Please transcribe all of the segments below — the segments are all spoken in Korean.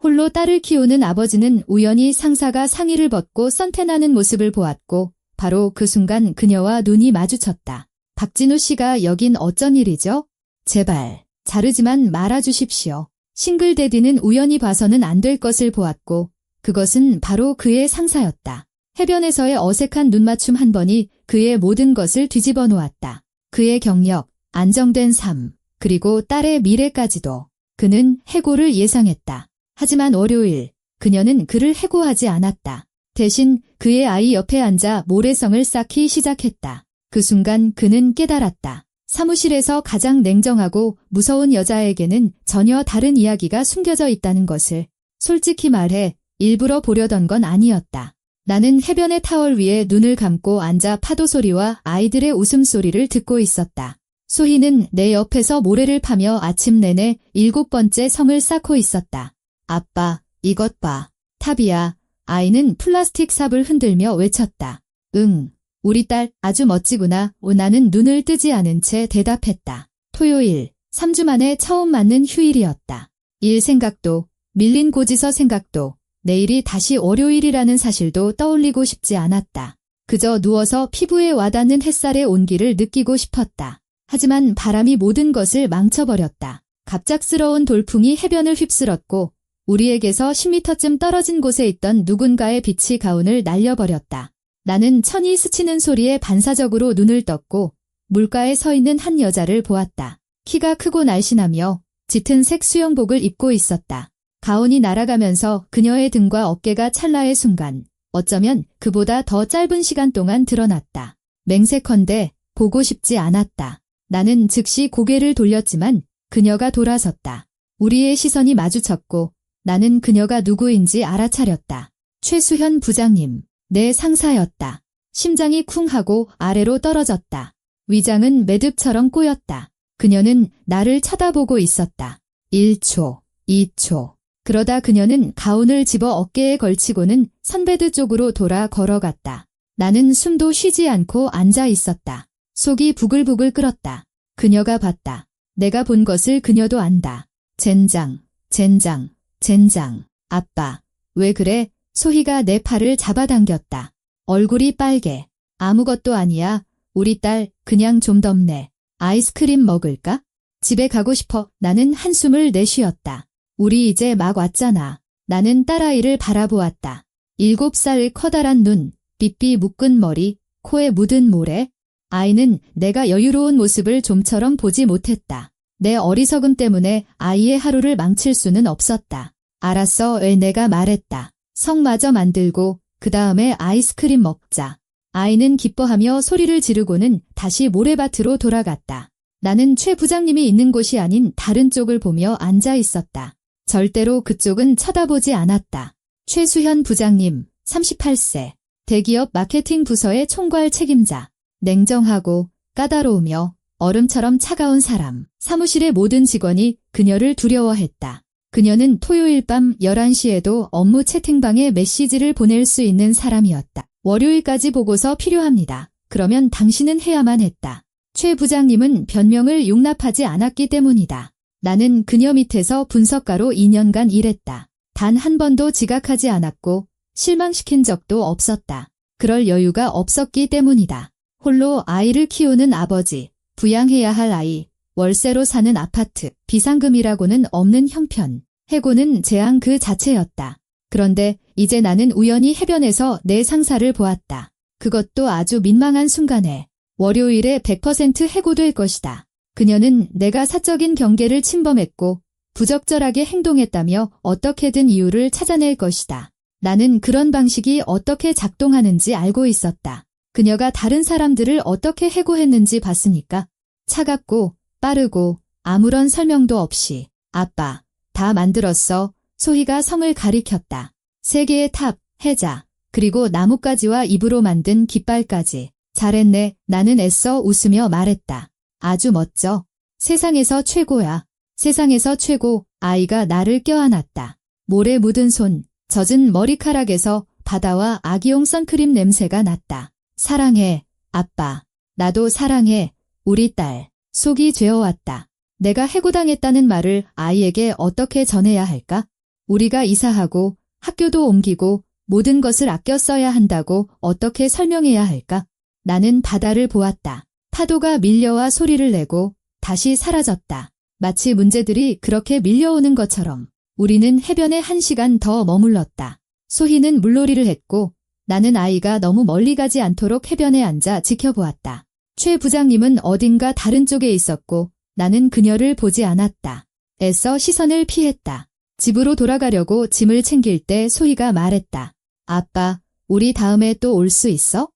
홀로 딸을 키우는 아버지는 우연히 상사가 상의를 벗고 선탠하는 모습을 보았고 바로 그 순간 그녀와 눈이 마주쳤다. 박진우 씨가 여긴 어쩐 일이죠? 제발 자르지만 말아주십시오. 싱글대디는 우연히 봐서는 안 될 것을 보았고 그것은 바로 그의 상사였다. 해변에서의 어색한 눈맞춤 한 번이 그의 모든 것을 뒤집어 놓았다. 그의 경력, 안정된 삶, 그리고 딸의 미래까지도. 그는 해고를 예상했다. 하지만 월요일, 그녀는 그를 해고하지 않았다. 대신 그의 아이 옆에 앉아 모래성을 쌓기 시작했다. 그 순간 그는 깨달았다. 사무실에서 가장 냉정하고 무서운 여자에게는 전혀 다른 이야기가 숨겨져 있다는 것을. 솔직히 말해 일부러 보려던 건 아니었다. 나는 해변의 타월 위에 눈을 감고 앉아 파도 소리와 아이들의 웃음소리를 듣고 있었다. 소희는 내 옆에서 모래를 파며 아침 내내 7번째 성을 쌓고 있었다. 아빠, 이것 봐. 탑이야. 아이는 플라스틱 삽을 흔들며 외쳤다. 응, 우리 딸 아주 멋지구나. 나는 눈을 뜨지 않은 채 대답했다. 토요일, 3주 만에 처음 맞는 휴일이었다. 일 생각도, 밀린 고지서 생각도, 내일이 다시 월요일이라는 사실도 떠올리고 싶지 않았다. 그저 누워서 피부에 와닿는 햇살의 온기를 느끼고 싶었다. 하지만 바람이 모든 것을 망쳐버렸다. 갑작스러운 돌풍이 해변을 휩쓸었고 우리에게서 10m쯤 떨어진 곳에 있던 누군가의 빛이 가운을 날려버렸다. 나는 천이 스치는 소리에 반사적으로 눈을 떴고 물가에 서 있는 한 여자를 보았다. 키가 크고 날씬하며 짙은 색 수영복을 입고 있었다. 가운이 날아가면서 그녀의 등과 어깨가 찰나의 순간 어쩌면 그보다 더 짧은 시간 동안 드러났다. 맹세컨대 보고 싶지 않았다. 나는 즉시 고개를 돌렸지만 그녀가 돌아섰다. 우리의 시선이 마주쳤고 나는 그녀가 누구인지 알아차렸다. 최수현 부장님, 내 상사였다. 심장이 쿵 하고 아래로 떨어졌다. 위장은 매듭처럼 꼬였다. 그녀는 나를 쳐다보고 있었다. 1초, 2초. 그러다 그녀는 가운을 집어 어깨에 걸치고는 선베드 쪽으로 돌아 걸어갔다. 나는 숨도 쉬지 않고 앉아 있었다. 속이 부글부글 끓었다. 그녀가 봤다. 내가 본 것을 그녀도 안다. 젠장, 젠장, 젠장. 아빠, 왜 그래? 소희가 내 팔을 잡아당겼다. 얼굴이 빨개. 아무것도 아니야. 우리 딸 그냥 좀 덥네. 아이스크림 먹을까? 집에 가고 싶어. 나는 한숨을 내쉬었다. 우리 이제 막 왔잖아. 나는 딸아이를 바라보았다. 7살의 커다란 눈, 삐삐 묶은 머리, 코에 묻은 모래. 아이는 내가 여유로운 모습을 좀처럼 보지 못했다. 내 어리석음 때문에 아이의 하루를 망칠 수는 없었다. 알았어, 왜 내가 말했다. 성마저 만들고 그 다음에 아이스크림 먹자. 아이는 기뻐하며 소리를 지르고는 다시 모래밭으로 돌아갔다. 나는 최 부장님이 있는 곳이 아닌 다른 쪽을 보며 앉아 있었다. 절대로 그쪽은 쳐다보지 않았다. 최수현 부장님, 38세. 대기업 마케팅 부서의 총괄 책임자. 냉정하고 까다로우며 얼음처럼 차가운 사람. 사무실의 모든 직원이 그녀를 두려워했다. 그녀는 토요일 밤 11시에도 업무 채팅방에 메시지를 보낼 수 있는 사람이었다. 월요일까지 보고서 필요합니다. 그러면 당신은 해야만 했다. 최 부장님은 변명을 용납하지 않았기 때문이다. 나는 그녀 밑에서 분석가로 2년간 일했다. 단 한 번도 지각하지 않았고 실망시킨 적도 없었다. 그럴 여유가 없었기 때문이다. 홀로 아이를 키우는 아버지, 부양해야 할 아이, 월세로 사는 아파트, 비상금이라고는 없는 형편, 해고는 재앙 그 자체였다. 그런데 이제 나는 우연히 해변에서 내 상사를 보았다. 그것도 아주 민망한 순간에 월요일에 100% 해고될 것이다. 그녀는 내가 사적인 경계를 침범했고 부적절하게 행동했다며 어떻게든 이유를 찾아낼 것이다. 나는 그런 방식이 어떻게 작동하는지 알고 있었다. 그녀가 다른 사람들을 어떻게 해고했는지 봤으니까. 차갑고 빠르고 아무런 설명도 없이. 아빠, 다 만들었어. 소희가 성을 가리켰다. 3개의 탑, 해자, 그리고 나뭇가지와 잎으로 만든 깃발까지. 잘했네. 나는 애써 웃으며 말했다. 아주 멋져. 세상에서 최고야. 세상에서 최고. 아이가 나를 껴안았다. 모래 묻은 손, 젖은 머리카락에서 바다와 아기용 선크림 냄새가 났다. 사랑해, 아빠. 나도 사랑해, 우리 딸. 속이 죄어왔다. 내가 해고당했다는 말을 아이에게 어떻게 전해야 할까? 우리가 이사하고 학교도 옮기고 모든 것을 아껴 써야 한다고 어떻게 설명해야 할까? 나는 바다를 보았다. 파도가 밀려와 소리를 내고 다시 사라졌다. 마치 문제들이 그렇게 밀려오는 것처럼 우리는 해변에 1시간 더 머물렀다. 소희는 물놀이를 했고 나는 아이가 너무 멀리 가지 않도록 해변에 앉아 지켜보았다. 최 부장님은 어딘가 다른 쪽에 있었고 나는 그녀를 보지 않았다. 애써 시선을 피했다. 집으로 돌아가려고 짐을 챙길 때 소희가 말했다. 아빠, 우리 다음에 또 올 수 있어?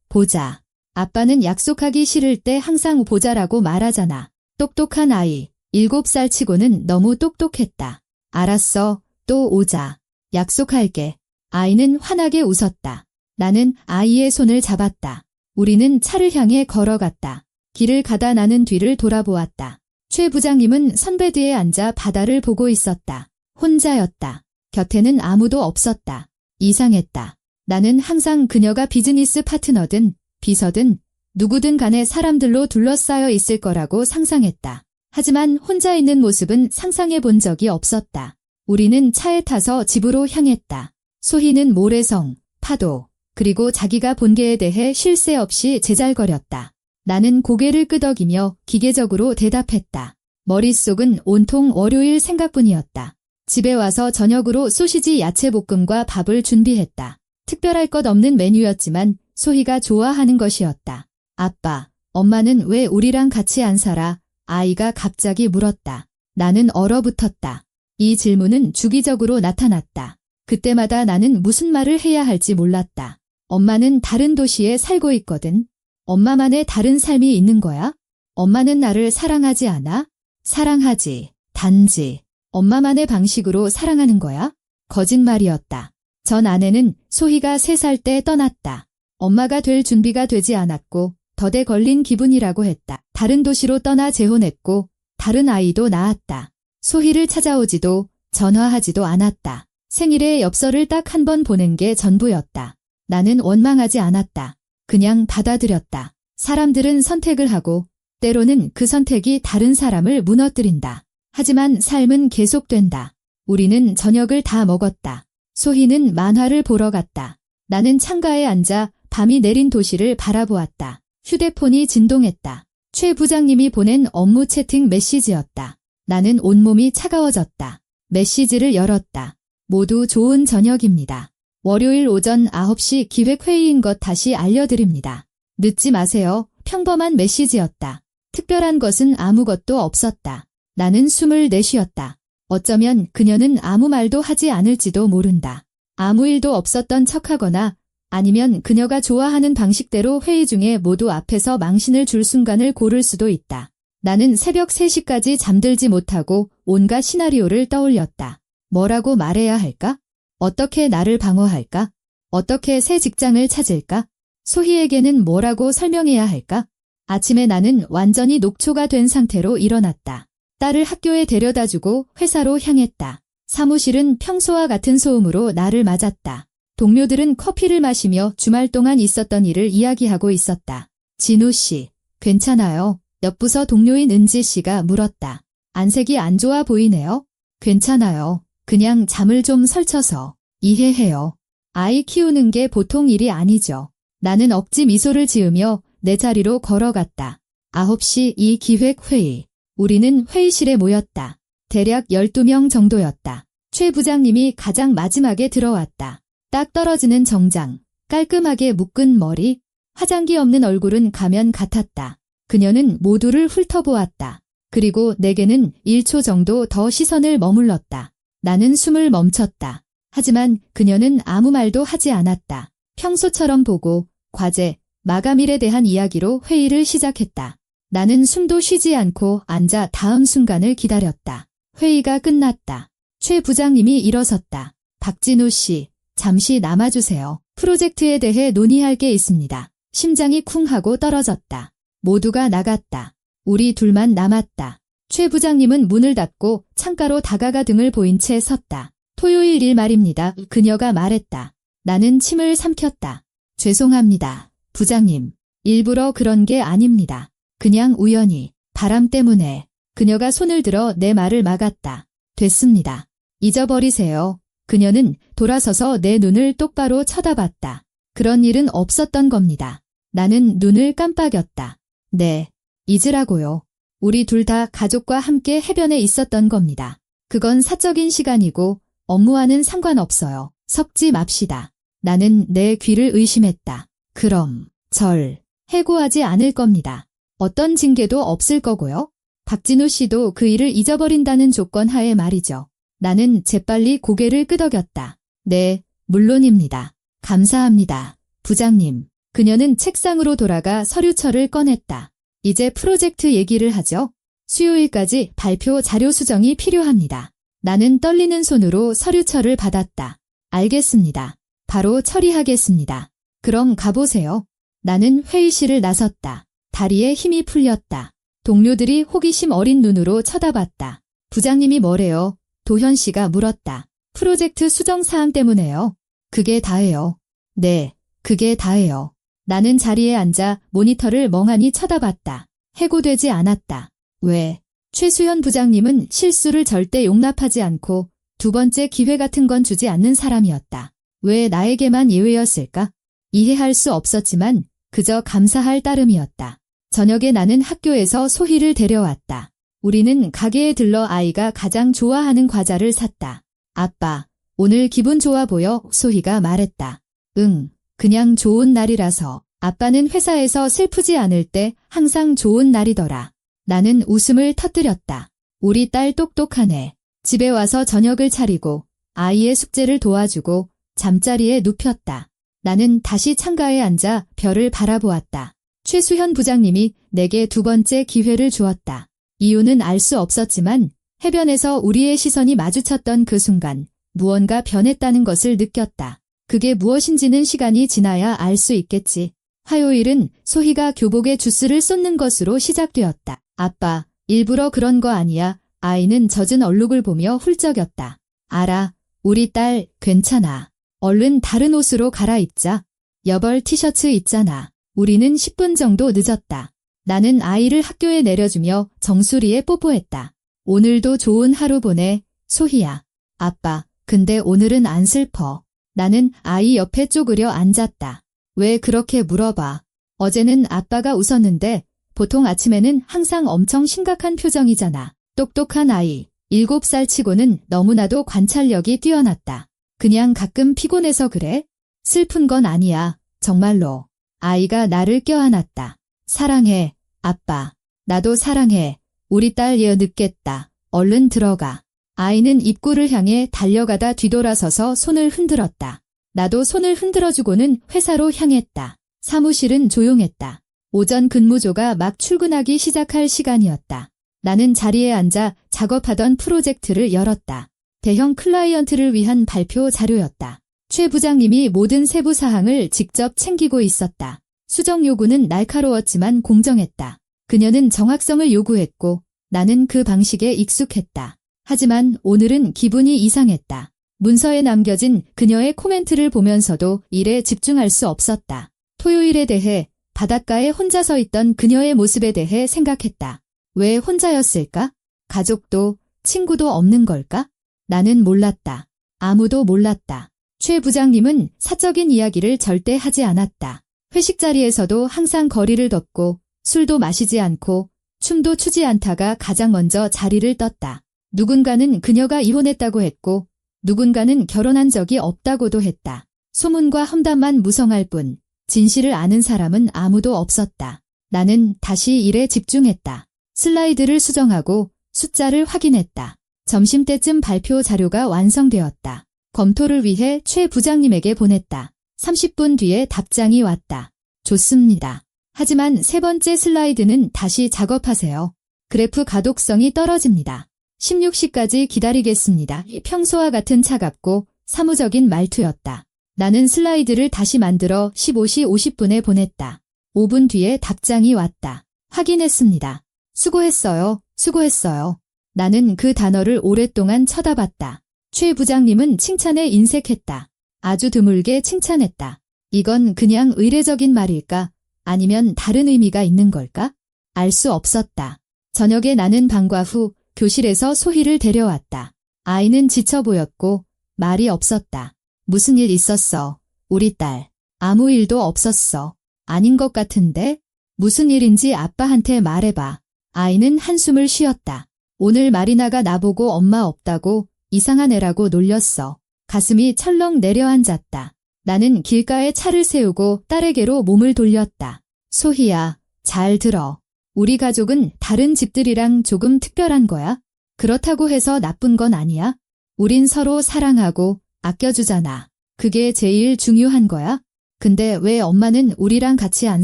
보자. 아빠는 약속하기 싫을 때 항상 보자라고 말하잖아. 똑똑한 아이, 7살 치고는 너무 똑똑했다. 알았어, 또 오자. 약속할게. 아이는 환하게 웃었다. 나는 아이의 손을 잡았다. 우리는 차를 향해 걸어갔다. 길을 가다 나는 뒤를 돌아보았다. 최 부장님은 선베드에 앉아 바다를 보고 있었다. 혼자였다. 곁에는 아무도 없었다. 이상했다. 나는 항상 그녀가 비즈니스 파트너든 비서든 누구든 간에 사람들로 둘러싸여 있을 거라고 상상했다. 하지만 혼자 있는 모습은 상상해 본 적이 없었다. 우리는 차에 타서 집으로 향했다. 소희는 모래성, 파도, 그리고 자기가 본 게에 대해 쉴 새 없이 제잘거렸다. 나는 고개를 끄덕이며 기계적으로 대답했다. 머릿속은 온통 월요일 생각뿐이었다. 집에 와서 저녁으로 소시지 야채볶음과 밥을 준비했다. 특별할 것 없는 메뉴였지만 소희가 좋아하는 것이었다. 아빠, 엄마는 왜 우리랑 같이 안 살아? 아이가 갑자기 물었다. 나는 얼어붙었다. 이 질문은 주기적으로 나타났다. 그때마다 나는 무슨 말을 해야 할지 몰랐다. 엄마는 다른 도시에 살고 있거든. 엄마만의 다른 삶이 있는 거야? 엄마는 나를 사랑하지 않아? 사랑하지. 단지 엄마만의 방식으로 사랑하는 거야? 거짓말이었다. 전 아내는 소희가 3살 때 떠났다. 엄마가 될 준비가 되지 않았고 더대 걸린 기분이라고 했다. 다른 도시로 떠나 재혼했고 다른 아이도 낳았다. 소희를 찾아오지도 전화하지도 않았다. 생일에 엽서를 딱 한 번 보낸 게 전부였다. 나는 원망하지 않았다. 그냥 받아들였다. 사람들은 선택을 하고 때로는 그 선택이 다른 사람을 무너뜨린다. 하지만 삶은 계속된다. 우리는 저녁을 다 먹었다. 소희는 만화를 보러 갔다. 나는 창가에 앉아 밤이 내린 도시를 바라보았다. 휴대폰이 진동했다. 최 부장님이 보낸 업무 채팅 메시지였다. 나는 온몸이 차가워졌다. 메시지를 열었다. 모두 좋은 저녁입니다. 월요일 오전 9시 기획회의인 것 다시 알려드립니다. 늦지 마세요. 평범한 메시지였다. 특별한 것은 아무것도 없었다. 나는 숨을 내쉬었다. 어쩌면 그녀는 아무 말도 하지 않을지도 모른다. 아무 일도 없었던 척하거나 아니면 그녀가 좋아하는 방식대로 회의 중에 모두 앞에서 망신을 줄 순간을 고를 수도 있다. 나는 새벽 3시까지 잠들지 못하고 온갖 시나리오를 떠올렸다. 뭐라고 말해야 할까? 어떻게 나를 방어할까? 어떻게 새 직장을 찾을까? 소희에게는 뭐라고 설명해야 할까? 아침에 나는 완전히 녹초가 된 상태로 일어났다. 딸을 학교에 데려다주고 회사로 향했다. 사무실은 평소와 같은 소음으로 나를 맞았다. 동료들은 커피를 마시며 주말 동안 있었던 일을 이야기하고 있었다. 진우 씨, 괜찮아요? 옆 부서 동료인 은지 씨가 물었다. 안색이 안 좋아 보이네요. 괜찮아요. 그냥 잠을 좀 설쳐서. 이해해요. 아이 키우는 게 보통 일이 아니죠. 나는 억지 미소를 지으며 내 자리로 걸어갔다. 9시 이 기획회의. 우리는 회의실에 모였다. 대략 12명 정도였다. 최 부장님이 가장 마지막에 들어왔다. 딱 떨어지는 정장, 깔끔하게 묶은 머리, 화장기 없는 얼굴은 가면 같았다. 그녀는 모두를 훑어보았다. 그리고 내게는 1초 정도 더 시선을 머물렀다. 나는 숨을 멈췄다. 하지만 그녀는 아무 말도 하지 않았다. 평소처럼 보고 과제, 마감일에 대한 이야기로 회의를 시작했다. 나는 숨도 쉬지 않고 앉아 다음 순간을 기다렸다. 회의가 끝났다. 최 부장님이 일어섰다. 박진우 씨, 잠시 남아주세요. 프로젝트에 대해 논의할 게 있습니다. 심장이 쿵 하고 떨어졌다. 모두가 나갔다. 우리 둘만 남았다. 최 부장님은 문을 닫고 창가로 다가가 등을 보인 채 섰다. 토요일 일 말입니다. 그녀가 말했다. 나는 침을 삼켰다. 죄송합니다. 부장님. 일부러 그런 게 아닙니다. 그냥 우연히, 바람 때문에. 그녀가 손을 들어 내 말을 막았다. 됐습니다. 잊어버리세요. 그녀는 돌아서서 내 눈을 똑바로 쳐다봤다. 그런 일은 없었던 겁니다. 나는 눈을 깜빡였다. 네, 잊으라고요. 우리 둘 다 가족과 함께 해변에 있었던 겁니다. 그건 사적인 시간이고 업무와는 상관없어요. 섞지 맙시다. 나는 내 귀를 의심했다. 그럼 절 해고하지 않을 겁니다. 어떤 징계도 없을 거고요. 박진우 씨도 그 일을 잊어버린다는 조건 하에 말이죠. 나는 재빨리 고개를 끄덕였다. 네, 물론입니다. 감사합니다. 부장님. 그녀는 책상으로 돌아가 서류철을 꺼냈다. 이제 프로젝트 얘기를 하죠. 수요일까지 발표 자료 수정이 필요합니다. 나는 떨리는 손으로 서류철을 받았다. 알겠습니다. 바로 처리하겠습니다. 그럼 가보세요. 나는 회의실을 나섰다. 다리에 힘이 풀렸다. 동료들이 호기심 어린 눈으로 쳐다봤다. 부장님이 뭐래요? 도현 씨가 물었다. 프로젝트 수정 사항 때문에요. 그게 다예요. 네, 그게 다예요. 나는 자리에 앉아 모니터를 멍하니 쳐다봤다. 해고되지 않았다. 왜? 최수현 부장님은 실수를 절대 용납하지 않고 두 번째 기회 같은 건 주지 않는 사람이었다. 왜 나에게만 예외였을까? 이해할 수 없었지만 그저 감사할 따름이었다. 저녁에 나는 학교에서 소희를 데려왔다. 우리는 가게에 들러 아이가 가장 좋아하는 과자를 샀다. 아빠, 오늘 기분 좋아 보여? 소희가 말했다. 응, 그냥 좋은 날이라서. 아빠는 회사에서 슬프지 않을 때 항상 좋은 날이더라. 나는 웃음을 터뜨렸다. 우리 딸 똑똑하네. 집에 와서 저녁을 차리고 아이의 숙제를 도와주고 잠자리에 눕혔다. 나는 다시 창가에 앉아 별을 바라보았다. 최수현 부장님이 내게 두 번째 기회를 주었다. 이유는 알 수 없었지만 해변에서 우리의 시선이 마주쳤던 그 순간 무언가 변했다는 것을 느꼈다. 그게 무엇인지는 시간이 지나야 알 수 있겠지. 화요일은 소희가 교복에 주스를 쏟는 것으로 시작되었다. 아빠, 일부러 그런 거 아니야. 아이는 젖은 얼룩을 보며 훌쩍였다. 알아. 우리 딸 괜찮아. 얼른 다른 옷으로 갈아입자. 여벌 티셔츠 있잖아. 우리는 10분 정도 늦었다. 나는 아이를 학교에 내려주며 정수리에 뽀뽀했다. 오늘도 좋은 하루 보내, 소희야. 아빠, 근데 오늘은 안 슬퍼. 나는 아이 옆에 쪼그려 앉았다. 왜 그렇게 물어봐. 어제는 아빠가 웃었는데 보통 아침에는 항상 엄청 심각한 표정이잖아. 똑똑한 아이, 7살 치고는 너무나도 관찰력이 뛰어났다. 그냥 가끔 피곤해서 그래? 슬픈 건 아니야, 정말로. 아이가 나를 껴안았다. 사랑해, 아빠. 나도 사랑해. 우리 딸 얘 늦겠다. 얼른 들어가. 아이는 입구를 향해 달려가다 뒤돌아서서 손을 흔들었다. 나도 손을 흔들어주고는 회사로 향했다. 사무실은 조용했다. 오전 근무조가 막 출근하기 시작할 시간이었다. 나는 자리에 앉아 작업하던 프로젝트를 열었다. 대형 클라이언트를 위한 발표 자료였다. 최 부장님이 모든 세부 사항을 직접 챙기고 있었다. 수정 요구는 날카로웠지만 공정했다. 그녀는 정확성을 요구했고 나는 그 방식에 익숙했다. 하지만 오늘은 기분이 이상했다. 문서에 남겨진 그녀의 코멘트를 보면서도 일에 집중할 수 없었다. 토요일에 대해 바닷가에 혼자 서 있던 그녀의 모습에 대해 생각했다. 왜 혼자였을까? 가족도 친구도 없는 걸까? 나는 몰랐다. 아무도 몰랐다. 최 부장님은 사적인 이야기를 절대 하지 않았다. 회식 자리에서도 항상 거리를 뒀고 술도 마시지 않고 춤도 추지 않다가 가장 먼저 자리를 떴다. 누군가는 그녀가 이혼했다고 했고 누군가는 결혼한 적이 없다고도 했다. 소문과 험담만 무성할 뿐 진실을 아는 사람은 아무도 없었다. 나는 다시 일에 집중했다. 슬라이드를 수정하고 숫자를 확인했다. 점심때쯤 발표 자료가 완성되었다. 검토를 위해 최 부장님에게 보냈다. 30분 뒤에 답장이 왔다. 좋습니다. 하지만 세 번째 슬라이드는 다시 작업하세요. 그래프 가독성이 떨어집니다. 16시까지 기다리겠습니다. 평소와 같은 차갑고 사무적인 말투였다. 나는 슬라이드를 다시 만들어 15시 50분에 보냈다. 5분 뒤에 답장이 왔다. 확인했습니다. 수고했어요. 수고했어요. 나는 그 단어를 오랫동안 쳐다봤다. 최 부장님은 칭찬에 인색했다. 아주 드물게 칭찬했다. 이건 그냥 의례적인 말일까? 아니면 다른 의미가 있는 걸까? 알 수 없었다. 저녁에 나는 방과 후 교실에서 소희를 데려왔다. 아이는 지쳐 보였고 말이 없었다. 무슨 일 있었어? 우리 딸. 아무 일도 없었어. 아닌 것 같은데? 무슨 일인지 아빠한테 말해봐. 아이는 한숨을 쉬었다. 오늘 마리나가 나보고 엄마 없다고 이상한 애라고 놀렸어. 가슴이 철렁 내려앉았다. 나는 길가에 차를 세우고 딸에게로 몸을 돌렸다. 소희야, 잘 들어. 우리 가족은 다른 집들이랑 조금 특별한 거야. 그렇다고 해서 나쁜 건 아니야. 우린 서로 사랑하고 아껴주잖아. 그게 제일 중요한 거야. 근데 왜 엄마는 우리랑 같이 안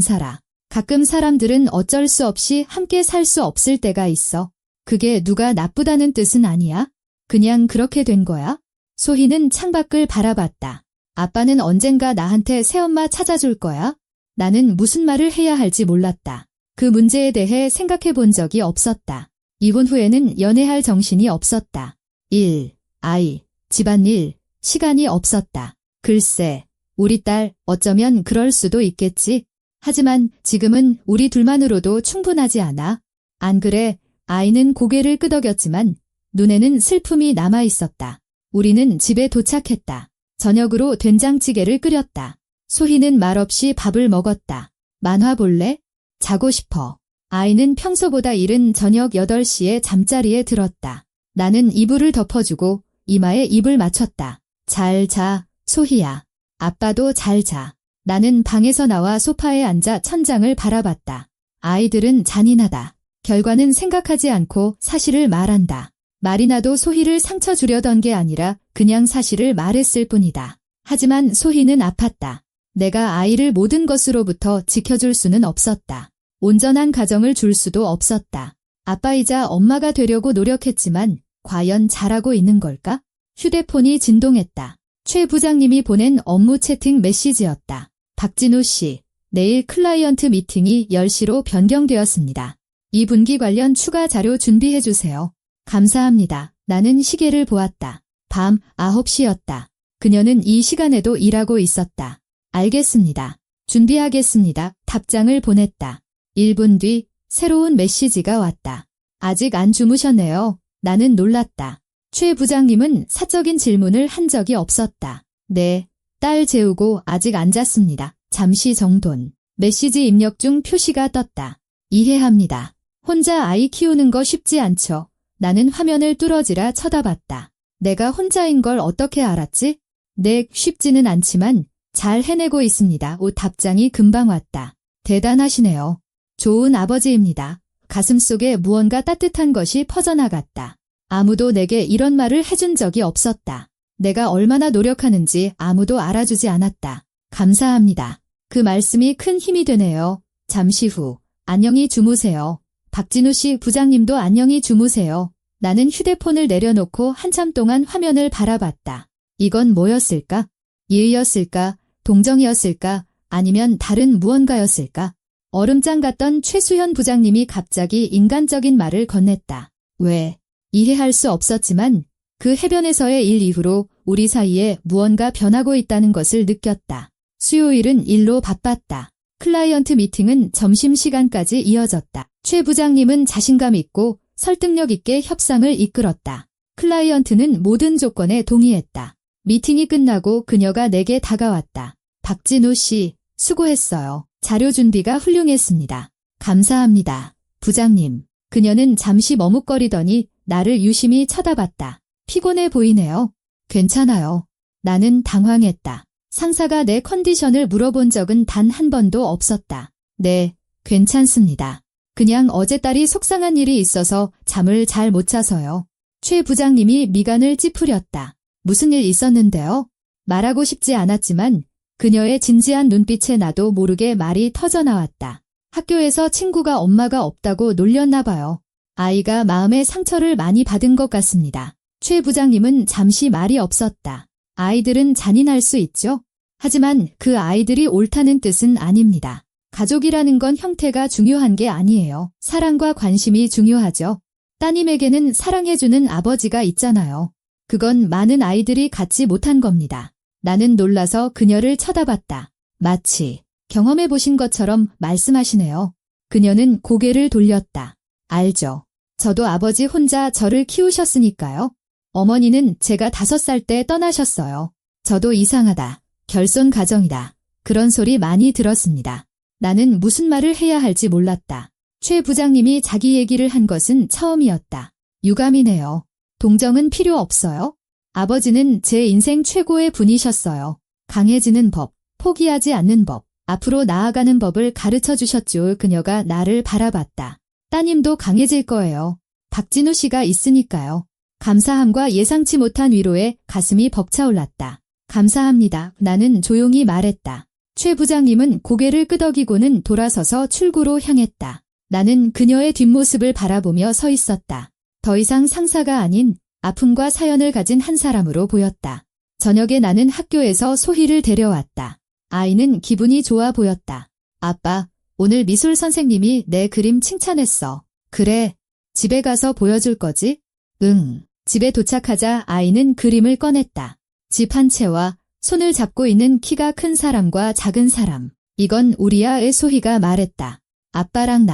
살아? 가끔 사람들은 어쩔 수 없이 함께 살 수 없을 때가 있어. 그게 누가 나쁘다는 뜻은 아니야. 그냥 그렇게 된 거야. 소희는 창밖을 바라봤다. 아빠는 언젠가 나한테 새엄마 찾아줄 거야? 나는 무슨 말을 해야 할지 몰랐다. 그 문제에 대해 생각해 본 적이 없었다. 이혼 후에는 연애할 정신이 없었다. 일, 아이, 집안일, 시간이 없었다. 글쎄, 우리 딸 어쩌면 그럴 수도 있겠지. 하지만 지금은 우리 둘만으로도 충분하지 않아. 안 그래? 아이는 고개를 끄덕였지만 눈에는 슬픔이 남아 있었다. 우리는 집에 도착했다. 저녁으로 된장찌개를 끓였다. 소희는 말없이 밥을 먹었다. 만화 볼래? 자고 싶어. 아이는 평소보다 이른 저녁 8시에 잠자리에 들었다. 나는 이불을 덮어주고 이마에 입을 맞췄다. 잘 자, 소희야. 아빠도 잘 자. 나는 방에서 나와 소파에 앉아 천장을 바라봤다. 아이들은 잔인하다. 결과는 생각하지 않고 사실을 말한다. 마리나도 소희를 상처 주려던 게 아니라 그냥 사실을 말했을 뿐이다. 하지만 소희는 아팠다. 내가 아이를 모든 것으로부터 지켜줄 수는 없었다. 온전한 가정을 줄 수도 없었다. 아빠이자 엄마가 되려고 노력했지만 과연 잘하고 있는 걸까? 휴대폰이 진동했다. 최 부장님이 보낸 업무 채팅 메시지였다. 박진우 씨, 내일 클라이언트 미팅이 10시로 변경되었습니다. 이 분기 관련 추가 자료 준비해 주세요. 감사합니다. 나는 시계를 보았다. 밤 9시였다. 그녀는 이 시간에도 일하고 있었다. 알겠습니다. 준비하겠습니다. 답장을 보냈다. 1분 뒤 새로운 메시지가 왔다. 아직 안 주무셨네요. 나는 놀랐다. 최 부장님은 사적인 질문을 한 적이 없었다. 네, 딸 재우고 아직 안 잤습니다. 잠시 정돈. 메시지 입력 중 표시가 떴다. 이해합니다. 혼자 아이 키우는 거 쉽지 않죠. 나는 화면을 뚫어지라 쳐다봤다. 내가 혼자인 걸 어떻게 알았지? 네, 쉽지는 않지만 잘 해내고 있습니다. 답장이 금방 왔다. 대단하시네요. 좋은 아버지입니다. 가슴속에 무언가 따뜻한 것이 퍼져나갔다. 아무도 내게 이런 말을 해준 적이 없었다. 내가 얼마나 노력하는지 아무도 알아주지 않았다. 감사합니다. 그 말씀이 큰 힘이 되네요. 잠시 후, 안녕히 주무세요. 박진우 씨 부장님도 안녕히 주무세요. 나는 휴대폰을 내려놓고 한참 동안 화면을 바라봤다. 이건 뭐였을까? 예의였을까? 동정이었을까? 아니면 다른 무언가였을까? 얼음장 같던 최수현 부장님이 갑자기 인간적인 말을 건넸다. 왜? 이해할 수 없었지만 그 해변에서의 일 이후로 우리 사이에 무언가 변하고 있다는 것을 느꼈다. 수요일은 일로 바빴다. 클라이언트 미팅은 점심시간까지 이어졌다. 최 부장님은 자신감 있고 설득력 있게 협상을 이끌었다. 클라이언트는 모든 조건에 동의했다. 미팅이 끝나고 그녀가 내게 다가왔다. 박진우 씨, 수고했어요. 자료 준비가 훌륭했습니다. 감사합니다. 부장님. 그녀는 잠시 머뭇거리더니 나를 유심히 쳐다봤다. 피곤해 보이네요. 괜찮아요. 나는 당황했다. 상사가 내 컨디션을 물어본 적은 단 한 번도 없었다. 네, 괜찮습니다. 그냥 어제 딸이 속상한 일이 있어서 잠을 잘 못 자서요. 최 부장님이 미간을 찌푸렸다. 무슨 일 있었는데요? 말하고 싶지 않았지만 그녀의 진지한 눈빛에 나도 모르게 말이 터져나왔다. 학교에서 친구가 엄마가 없다고 놀렸나 봐요. 아이가 마음의 상처를 많이 받은 것 같습니다. 최 부장님은 잠시 말이 없었다. 아이들은 잔인할 수 있죠. 하지만 그 아이들이 옳다는 뜻은 아닙니다. 가족이라는 건 형태가 중요한 게 아니에요. 사랑과 관심이 중요하죠. 따님에게는 사랑해주는 아버지가 있잖아요. 그건 많은 아이들이 갖지 못한 겁니다. 나는 놀라서 그녀를 쳐다봤다. 마치 경험해보신 것처럼 말씀하시네요. 그녀는 고개를 돌렸다. 알죠. 저도 아버지 혼자 저를 키우셨으니까요. 어머니는 제가 5살 때 떠나셨어요. 저도 이상하다. 결손 가정이다. 그런 소리 많이 들었습니다. 나는 무슨 말을 해야 할지 몰랐다. 최 부장님이 자기 얘기를 한 것은 처음이었다. 유감이네요. 동정은 필요 없어요. 아버지는 제 인생 최고의 분이셨어요. 강해지는 법, 포기하지 않는 법, 앞으로 나아가는 법을 가르쳐 주셨죠. 그녀가 나를 바라봤다. 따님도 강해질 거예요. 박진우 씨가 있으니까요. 감사함과 예상치 못한 위로에 가슴이 벅차올랐다. 감사합니다. 나는 조용히 말했다. 최 부장님은 고개를 끄덕이고는 돌아서서 출구로 향했다. 나는 그녀의 뒷모습을 바라보며 서 있었다. 더 이상 상사가 아닌 아픔과 사연을 가진 한 사람으로 보였다. 저녁에 나는 학교에서 소희를 데려왔다. 아이는 기분이 좋아 보였다. 아빠, 오늘 미술 선생님이 내 그림 칭찬했어. 그래, 집에 가서 보여줄 거지? 응. 집에 도착하자 아이는 그림을 꺼냈다. 집 한 채와 손을 잡고 있는 키가 큰 사람과 작은 사람. 이건 우리야의 소희가 말했다. 아빠랑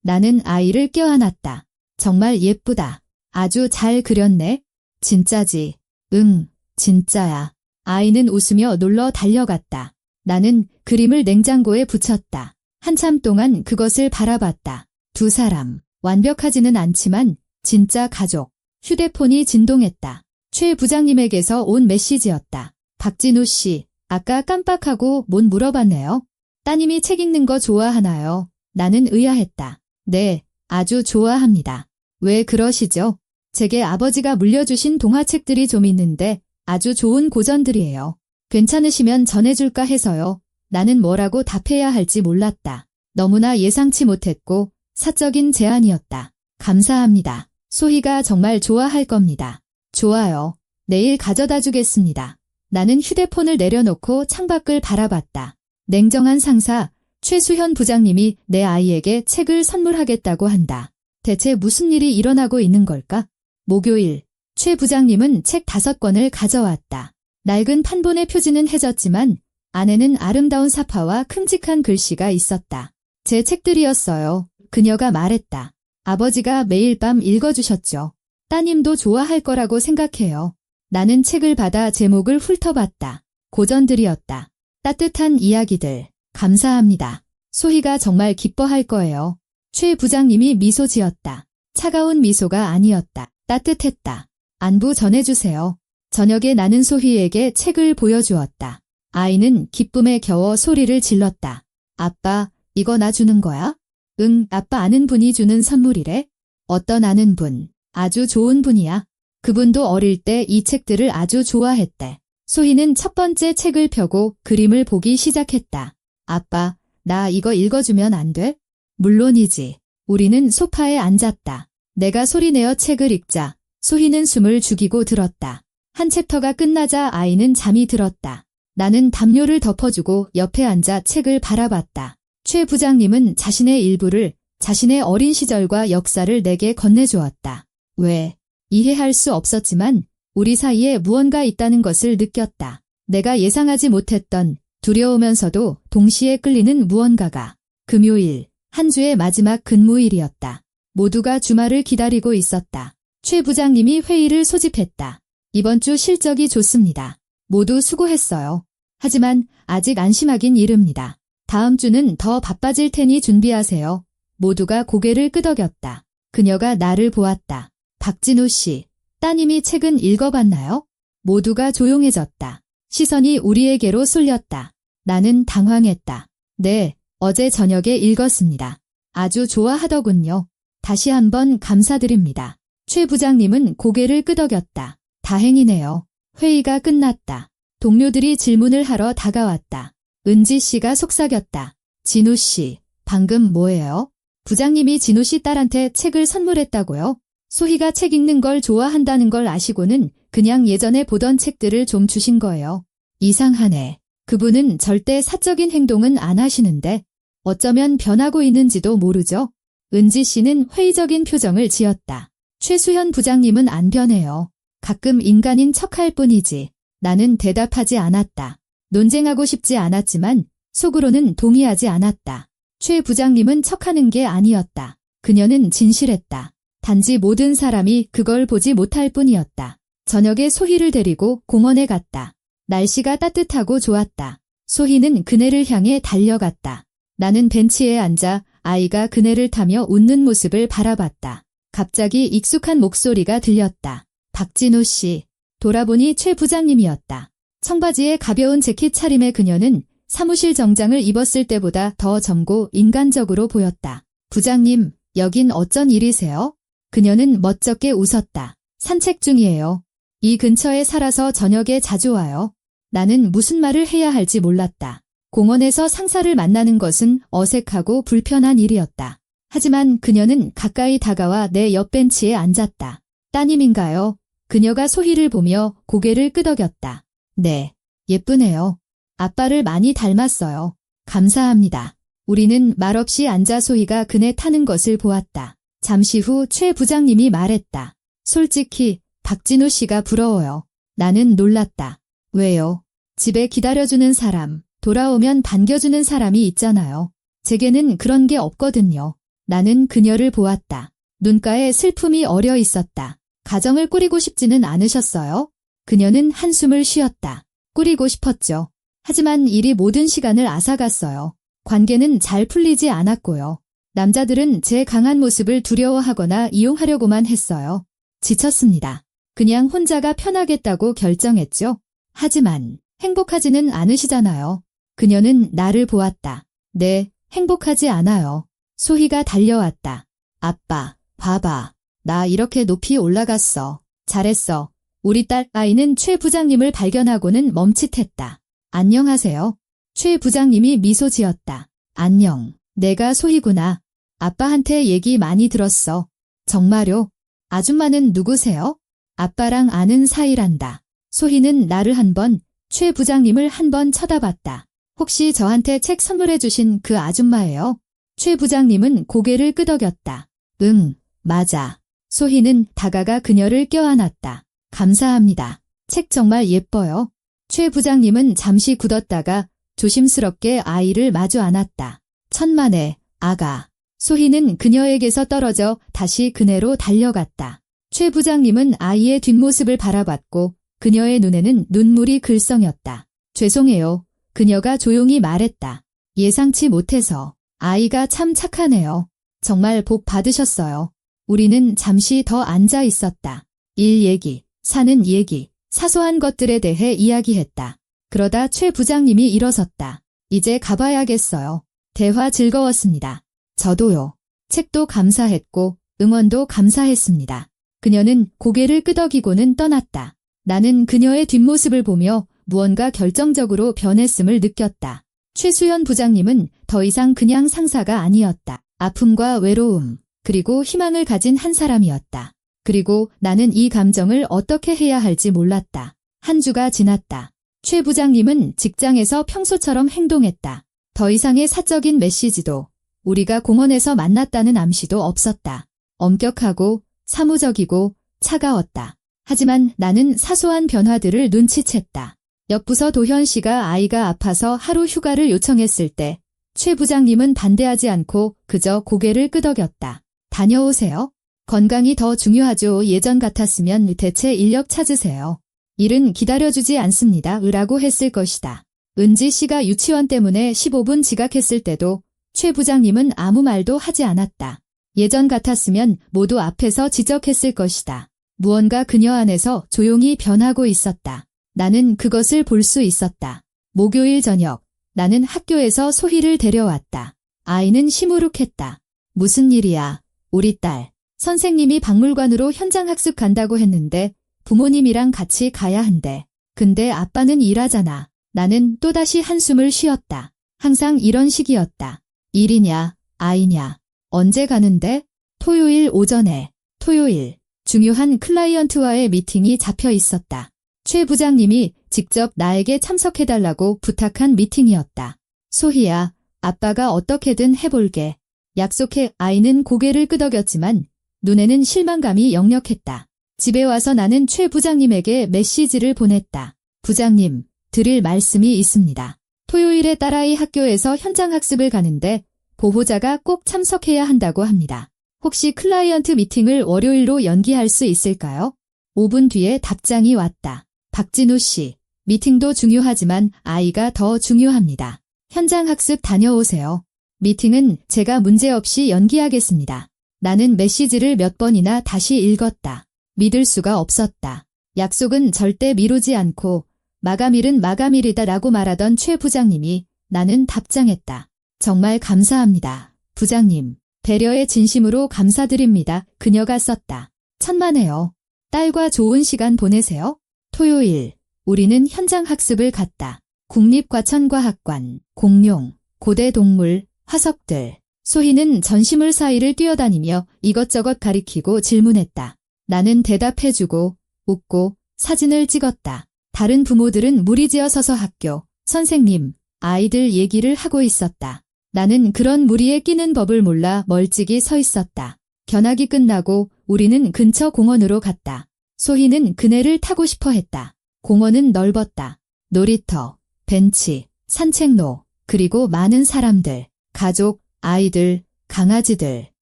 나는 아이를 껴안았다. 정말 예쁘다. 아주 잘 그렸네. 진짜지? 응, 진짜야. 아이는 웃으며 놀러 달려갔다. 나는 그림을 냉장고에 붙였다. 한참 동안 그것을 바라봤다. 두 사람, 완벽하지는 않지만 진짜 가족. 휴대폰이 진동했다. 최 부장님에게서 온 메시지였다. 박진우 씨, 아까 깜빡하고 못 물어봤네요. 따님이 책 읽는 거 좋아하나요? 나는 의아했다. 네, 아주 좋아합니다. 왜 그러시죠? 제게 아버지가 물려주신 동화책들이 좀 있는데 아주 좋은 고전들이에요. 괜찮으시면 전해줄까 해서요. 나는 뭐라고 답해야 할지 몰랐다. 너무나 예상치 못했고 사적인 제안이었다. 감사합니다. 소희가 정말 좋아할 겁니다. 좋아요. 내일 가져다 주겠습니다. 나는 휴대폰을 내려놓고 창밖을 바라봤다. 냉정한 상사, 최수현 부장님이 내 아이에게 책을 선물하겠다고 한다. 대체 무슨 일이 일어나고 있는 걸까? 목요일, 최 부장님은 책 5권을 가져왔다. 낡은 판본의 표지는 해졌지만 안에는 아름다운 사파와 큼직한 글씨가 있었다. 제 책들이었어요. 그녀가 말했다. 아버지가 매일 밤 읽어주셨죠. 따님도 좋아할 거라고 생각해요. 나는 책을 받아 제목을 훑어봤다. 고전들이었다. 따뜻한 이야기들. 감사합니다. 소희가 정말 기뻐할 거예요. 최 부장님이 미소 지었다. 차가운 미소가 아니었다. 따뜻했다. 안부 전해주세요. 저녁에 나는 소희에게 책을 보여주었다. 아이는 기쁨에 겨워 소리를 질렀다. 아빠, 이거 나 주는 거야? 응, 아빠 아는 분이 주는 선물이래. 어떤 아는 분? 아주 좋은 분이야. 그분도 어릴 때 이 책들을 아주 좋아했대. 소희는 첫 번째 책을 펴고 그림을 보기 시작했다. 아빠, 나 이거 읽어주면 안 돼? 물론이지. 우리는 소파에 앉았다. 내가 소리내어 책을 읽자 소희는 숨을 죽이고 들었다. 한 챕터가 끝나자 아이는 잠이 들었다. 나는 담요를 덮어주고 옆에 앉아 책을 바라봤다. 최 부장님은 자신의 일부를, 자신의 어린 시절과 역사를 내게 건네주었다. 왜? 이해할 수 없었지만 우리 사이에 무언가 있다는 것을 느꼈다. 내가 예상하지 못했던 두려우면서도 동시에 끌리는 무언가가. 금요일, 한 주의 마지막 근무일이었다. 모두가 주말을 기다리고 있었다. 최 부장님이 회의를 소집했다. 이번 주 실적이 좋습니다. 모두 수고했어요. 하지만 아직 안심하긴 이릅니다. 다음 주는 더 바빠질 테니 준비하세요. 모두가 고개를 끄덕였다. 그녀가 나를 보았다. 박진우 씨, 따님이 책은 읽어봤나요? 모두가 조용해졌다. 시선이 우리에게로 쏠렸다. 나는 당황했다. 네, 어제 저녁에 읽었습니다. 아주 좋아하더군요. 다시 한번 감사드립니다. 최 부장님은 고개를 끄덕였다. 다행이네요. 회의가 끝났다. 동료들이 질문을 하러 다가왔다. 은지 씨가 속삭였다. 진우 씨, 방금 뭐예요? 부장님이 진우 씨 딸한테 책을 선물했다고요? 소희가 책 읽는 걸 좋아한다는 걸 아시고는 그냥 예전에 보던 책들을 좀 주신 거예요. 이상하네. 그분은 절대 사적인 행동은 안 하시는데 어쩌면 변하고 있는지도 모르죠. 은지 씨는 회의적인 표정을 지었다. 최수현 부장님은 안 변해요. 가끔 인간인 척할 뿐이지. 나는 대답하지 않았다. 논쟁하고 싶지 않았지만 속으로는 동의하지 않았다. 최 부장님은 척하는 게 아니었다. 그녀는 진실했다. 단지 모든 사람이 그걸 보지 못할 뿐이었다. 저녁에 소희를 데리고 공원에 갔다. 날씨가 따뜻하고 좋았다. 소희는 그네를 향해 달려갔다. 나는 벤치에 앉아 아이가 그네를 타며 웃는 모습을 바라봤다. 갑자기 익숙한 목소리가 들렸다. 박진우 씨. 돌아보니 최 부장님이었다. 청바지에 가벼운 재킷 차림의 그녀는 사무실 정장을 입었을 때보다 더 젊고 인간적으로 보였다. 부장님, 여긴 어쩐 일이세요? 그녀는 멋쩍게 웃었다. 산책 중이에요. 이 근처에 살아서 저녁에 자주 와요. 나는 무슨 말을 해야 할지 몰랐다. 공원에서 상사를 만나는 것은 어색하고 불편한 일이었다. 하지만 그녀는 가까이 다가와 내 옆 벤치에 앉았다. 따님인가요? 그녀가 소희를 보며 고개를 끄덕였다. 네, 예쁘네요. 아빠를 많이 닮았어요. 감사합니다. 우리는 말없이 앉아 소희가 그네 타는 것을 보았다. 잠시 후 최 부장님이 말했다. 솔직히 박진우 씨가 부러워요. 나는 놀랐다. 왜요? 집에 기다려주는 사람, 돌아오면 반겨주는 사람이 있잖아요. 제게는 그런 게 없거든요. 나는 그녀를 보았다. 눈가에 슬픔이 어려 있었다. 가정을 꾸리고 싶지는 않으셨어요? 그녀는 한숨을 쉬었다. 꾸리고 싶었죠. 하지만 일이 모든 시간을 앗아갔어요. 관계는 잘 풀리지 않았고요. 남자들은 제 강한 모습을 두려워하거나 이용하려고만 했어요. 지쳤습니다. 그냥 혼자가 편하겠다고 결정했죠. 하지만 행복하지는 않으시잖아요. 그녀는 나를 보았다. 네, 행복하지 않아요. 소희가 달려왔다. 아빠, 봐봐. 나 이렇게 높이 올라갔어. 잘했어. 우리 딸 아이는 최 부장님을 발견하고는 멈칫했다. 안녕하세요. 최 부장님이 미소 지었다. 안녕. 내가 소희구나. 아빠한테 얘기 많이 들었어. 정말요? 아줌마는 누구세요? 아빠랑 아는 사이란다. 소희는 나를 한 번, 최 부장님을 한 번 쳐다봤다. 혹시 저한테 책 선물해 주신 그 아줌마예요? 최 부장님은 고개를 끄덕였다. 응, 맞아. 소희는 다가가 그녀를 껴안았다. 감사합니다. 책 정말 예뻐요. 최 부장님은 잠시 굳었다가 조심스럽게 아이를 마주 안았다. 천만에, 아가. 소희는 그녀에게서 떨어져 다시 그네로 달려갔다. 최 부장님은 아이의 뒷모습을 바라봤고 그녀의 눈에는 눈물이 글썽였다. 죄송해요. 그녀가 조용히 말했다. 예상치 못해서. 아이가 참 착하네요. 정말 복 받으셨어요. 우리는 잠시 더 앉아 있었다. 일 얘기, 사는 얘기, 사소한 것들에 대해 이야기했다. 그러다 최 부장님이 일어섰다. 이제 가봐야겠어요. 대화 즐거웠습니다. 저도요. 책도 감사했고 응원도 감사했습니다. 그녀는 고개를 끄덕이고는 떠났다. 나는 그녀의 뒷모습을 보며 무언가 결정적으로 변했음을 느꼈다. 최수연 부장님은 더 이상 그냥 상사가 아니었다. 아픔과 외로움, 그리고 희망을 가진 한 사람이었다. 그리고 나는 이 감정을 어떻게 해야 할지 몰랐다. 한 주가 지났다. 최 부장님은 직장에서 평소처럼 행동했다. 더 이상의 사적인 메시지도, 우리가 공원에서 만났다는 암시도 없었다. 엄격하고 사무적이고 차가웠다. 하지만 나는 사소한 변화들을 눈치챘다. 옆 부서 도현 씨가 아이가 아파서 하루 휴가를 요청했을 때 최 부장님은 반대하지 않고 그저 고개를 끄덕였다. 다녀오세요. 건강이 더 중요하죠. 예전 같았으면 대체 인력 찾으세요. 일은 기다려주지 않습니다. 라고 했을 것이다. 은지 씨가 유치원 때문에 15분 지각했을 때도 최 부장님은 아무 말도 하지 않았다. 예전 같았으면 모두 앞에서 지적했을 것이다. 무언가 그녀 안에서 조용히 변하고 있었다. 나는 그것을 볼 수 있었다. 목요일 저녁, 나는 학교에서 소희를 데려왔다. 아이는 시무룩했다. 무슨 일이야? 우리 딸. 선생님이 박물관으로 현장학습 간다고 했는데 부모님이랑 같이 가야 한대. 근데 아빠는 일하잖아. 나는 또다시 한숨을 쉬었다. 항상 이런 식이었다. 일이냐, 아이냐. 언제 가는데? 토요일 오전에. 토요일. 중요한 클라이언트와의 미팅이 잡혀 있었다. 최 부장님이 직접 나에게 참석해달라고 부탁한 미팅이었다. 소희야, 아빠가 어떻게든 해볼게. 약속해. 아이는 고개를 끄덕였지만 눈에는 실망감이 역력했다. 집에 와서 나는 최 부장님에게 메시지를 보냈다. 부장님, 드릴 말씀이 있습니다. 토요일에 딸아이 학교에서 현장학습을 가는데 보호자가 꼭 참석해야 한다고 합니다. 혹시 클라이언트 미팅을 월요일로 연기할 수 있을까요? 5분 뒤에 답장이 왔다. 박진우 씨, 미팅도 중요하지만 아이가 더 중요합니다. 현장 학습 다녀오세요. 미팅은 제가 문제없이 연기하겠습니다. 나는 메시지를 몇 번이나 다시 읽었다. 믿을 수가 없었다. 약속은 절대 미루지 않고 마감일은 마감일이다라고 말하던 최 부장님이 나는 답장했다. 정말 감사합니다. 부장님, 배려의 진심으로 감사드립니다. 그녀가 썼다. 천만에요. 딸과 좋은 시간 보내세요. 토요일, 우리는 현장 학습을 갔다. 국립과천과학관, 공룡, 고대 동물, 화석들. 소희는 전시물 사이를 뛰어다니며 이것저것 가리키고 질문했다. 나는 대답해주고 웃고 사진을 찍었다. 다른 부모들은 무리지어 서서 학교, 선생님, 아이들 얘기를 하고 있었다. 나는 그런 무리에 끼는 법을 몰라 멀찍이 서 있었다. 견학이 끝나고 우리는 근처 공원으로 갔다. 소희는 그네를 타고 싶어 했다. 공원은 넓었다. 놀이터, 벤치, 산책로, 그리고 많은 사람들, 가족, 아이들, 강아지들.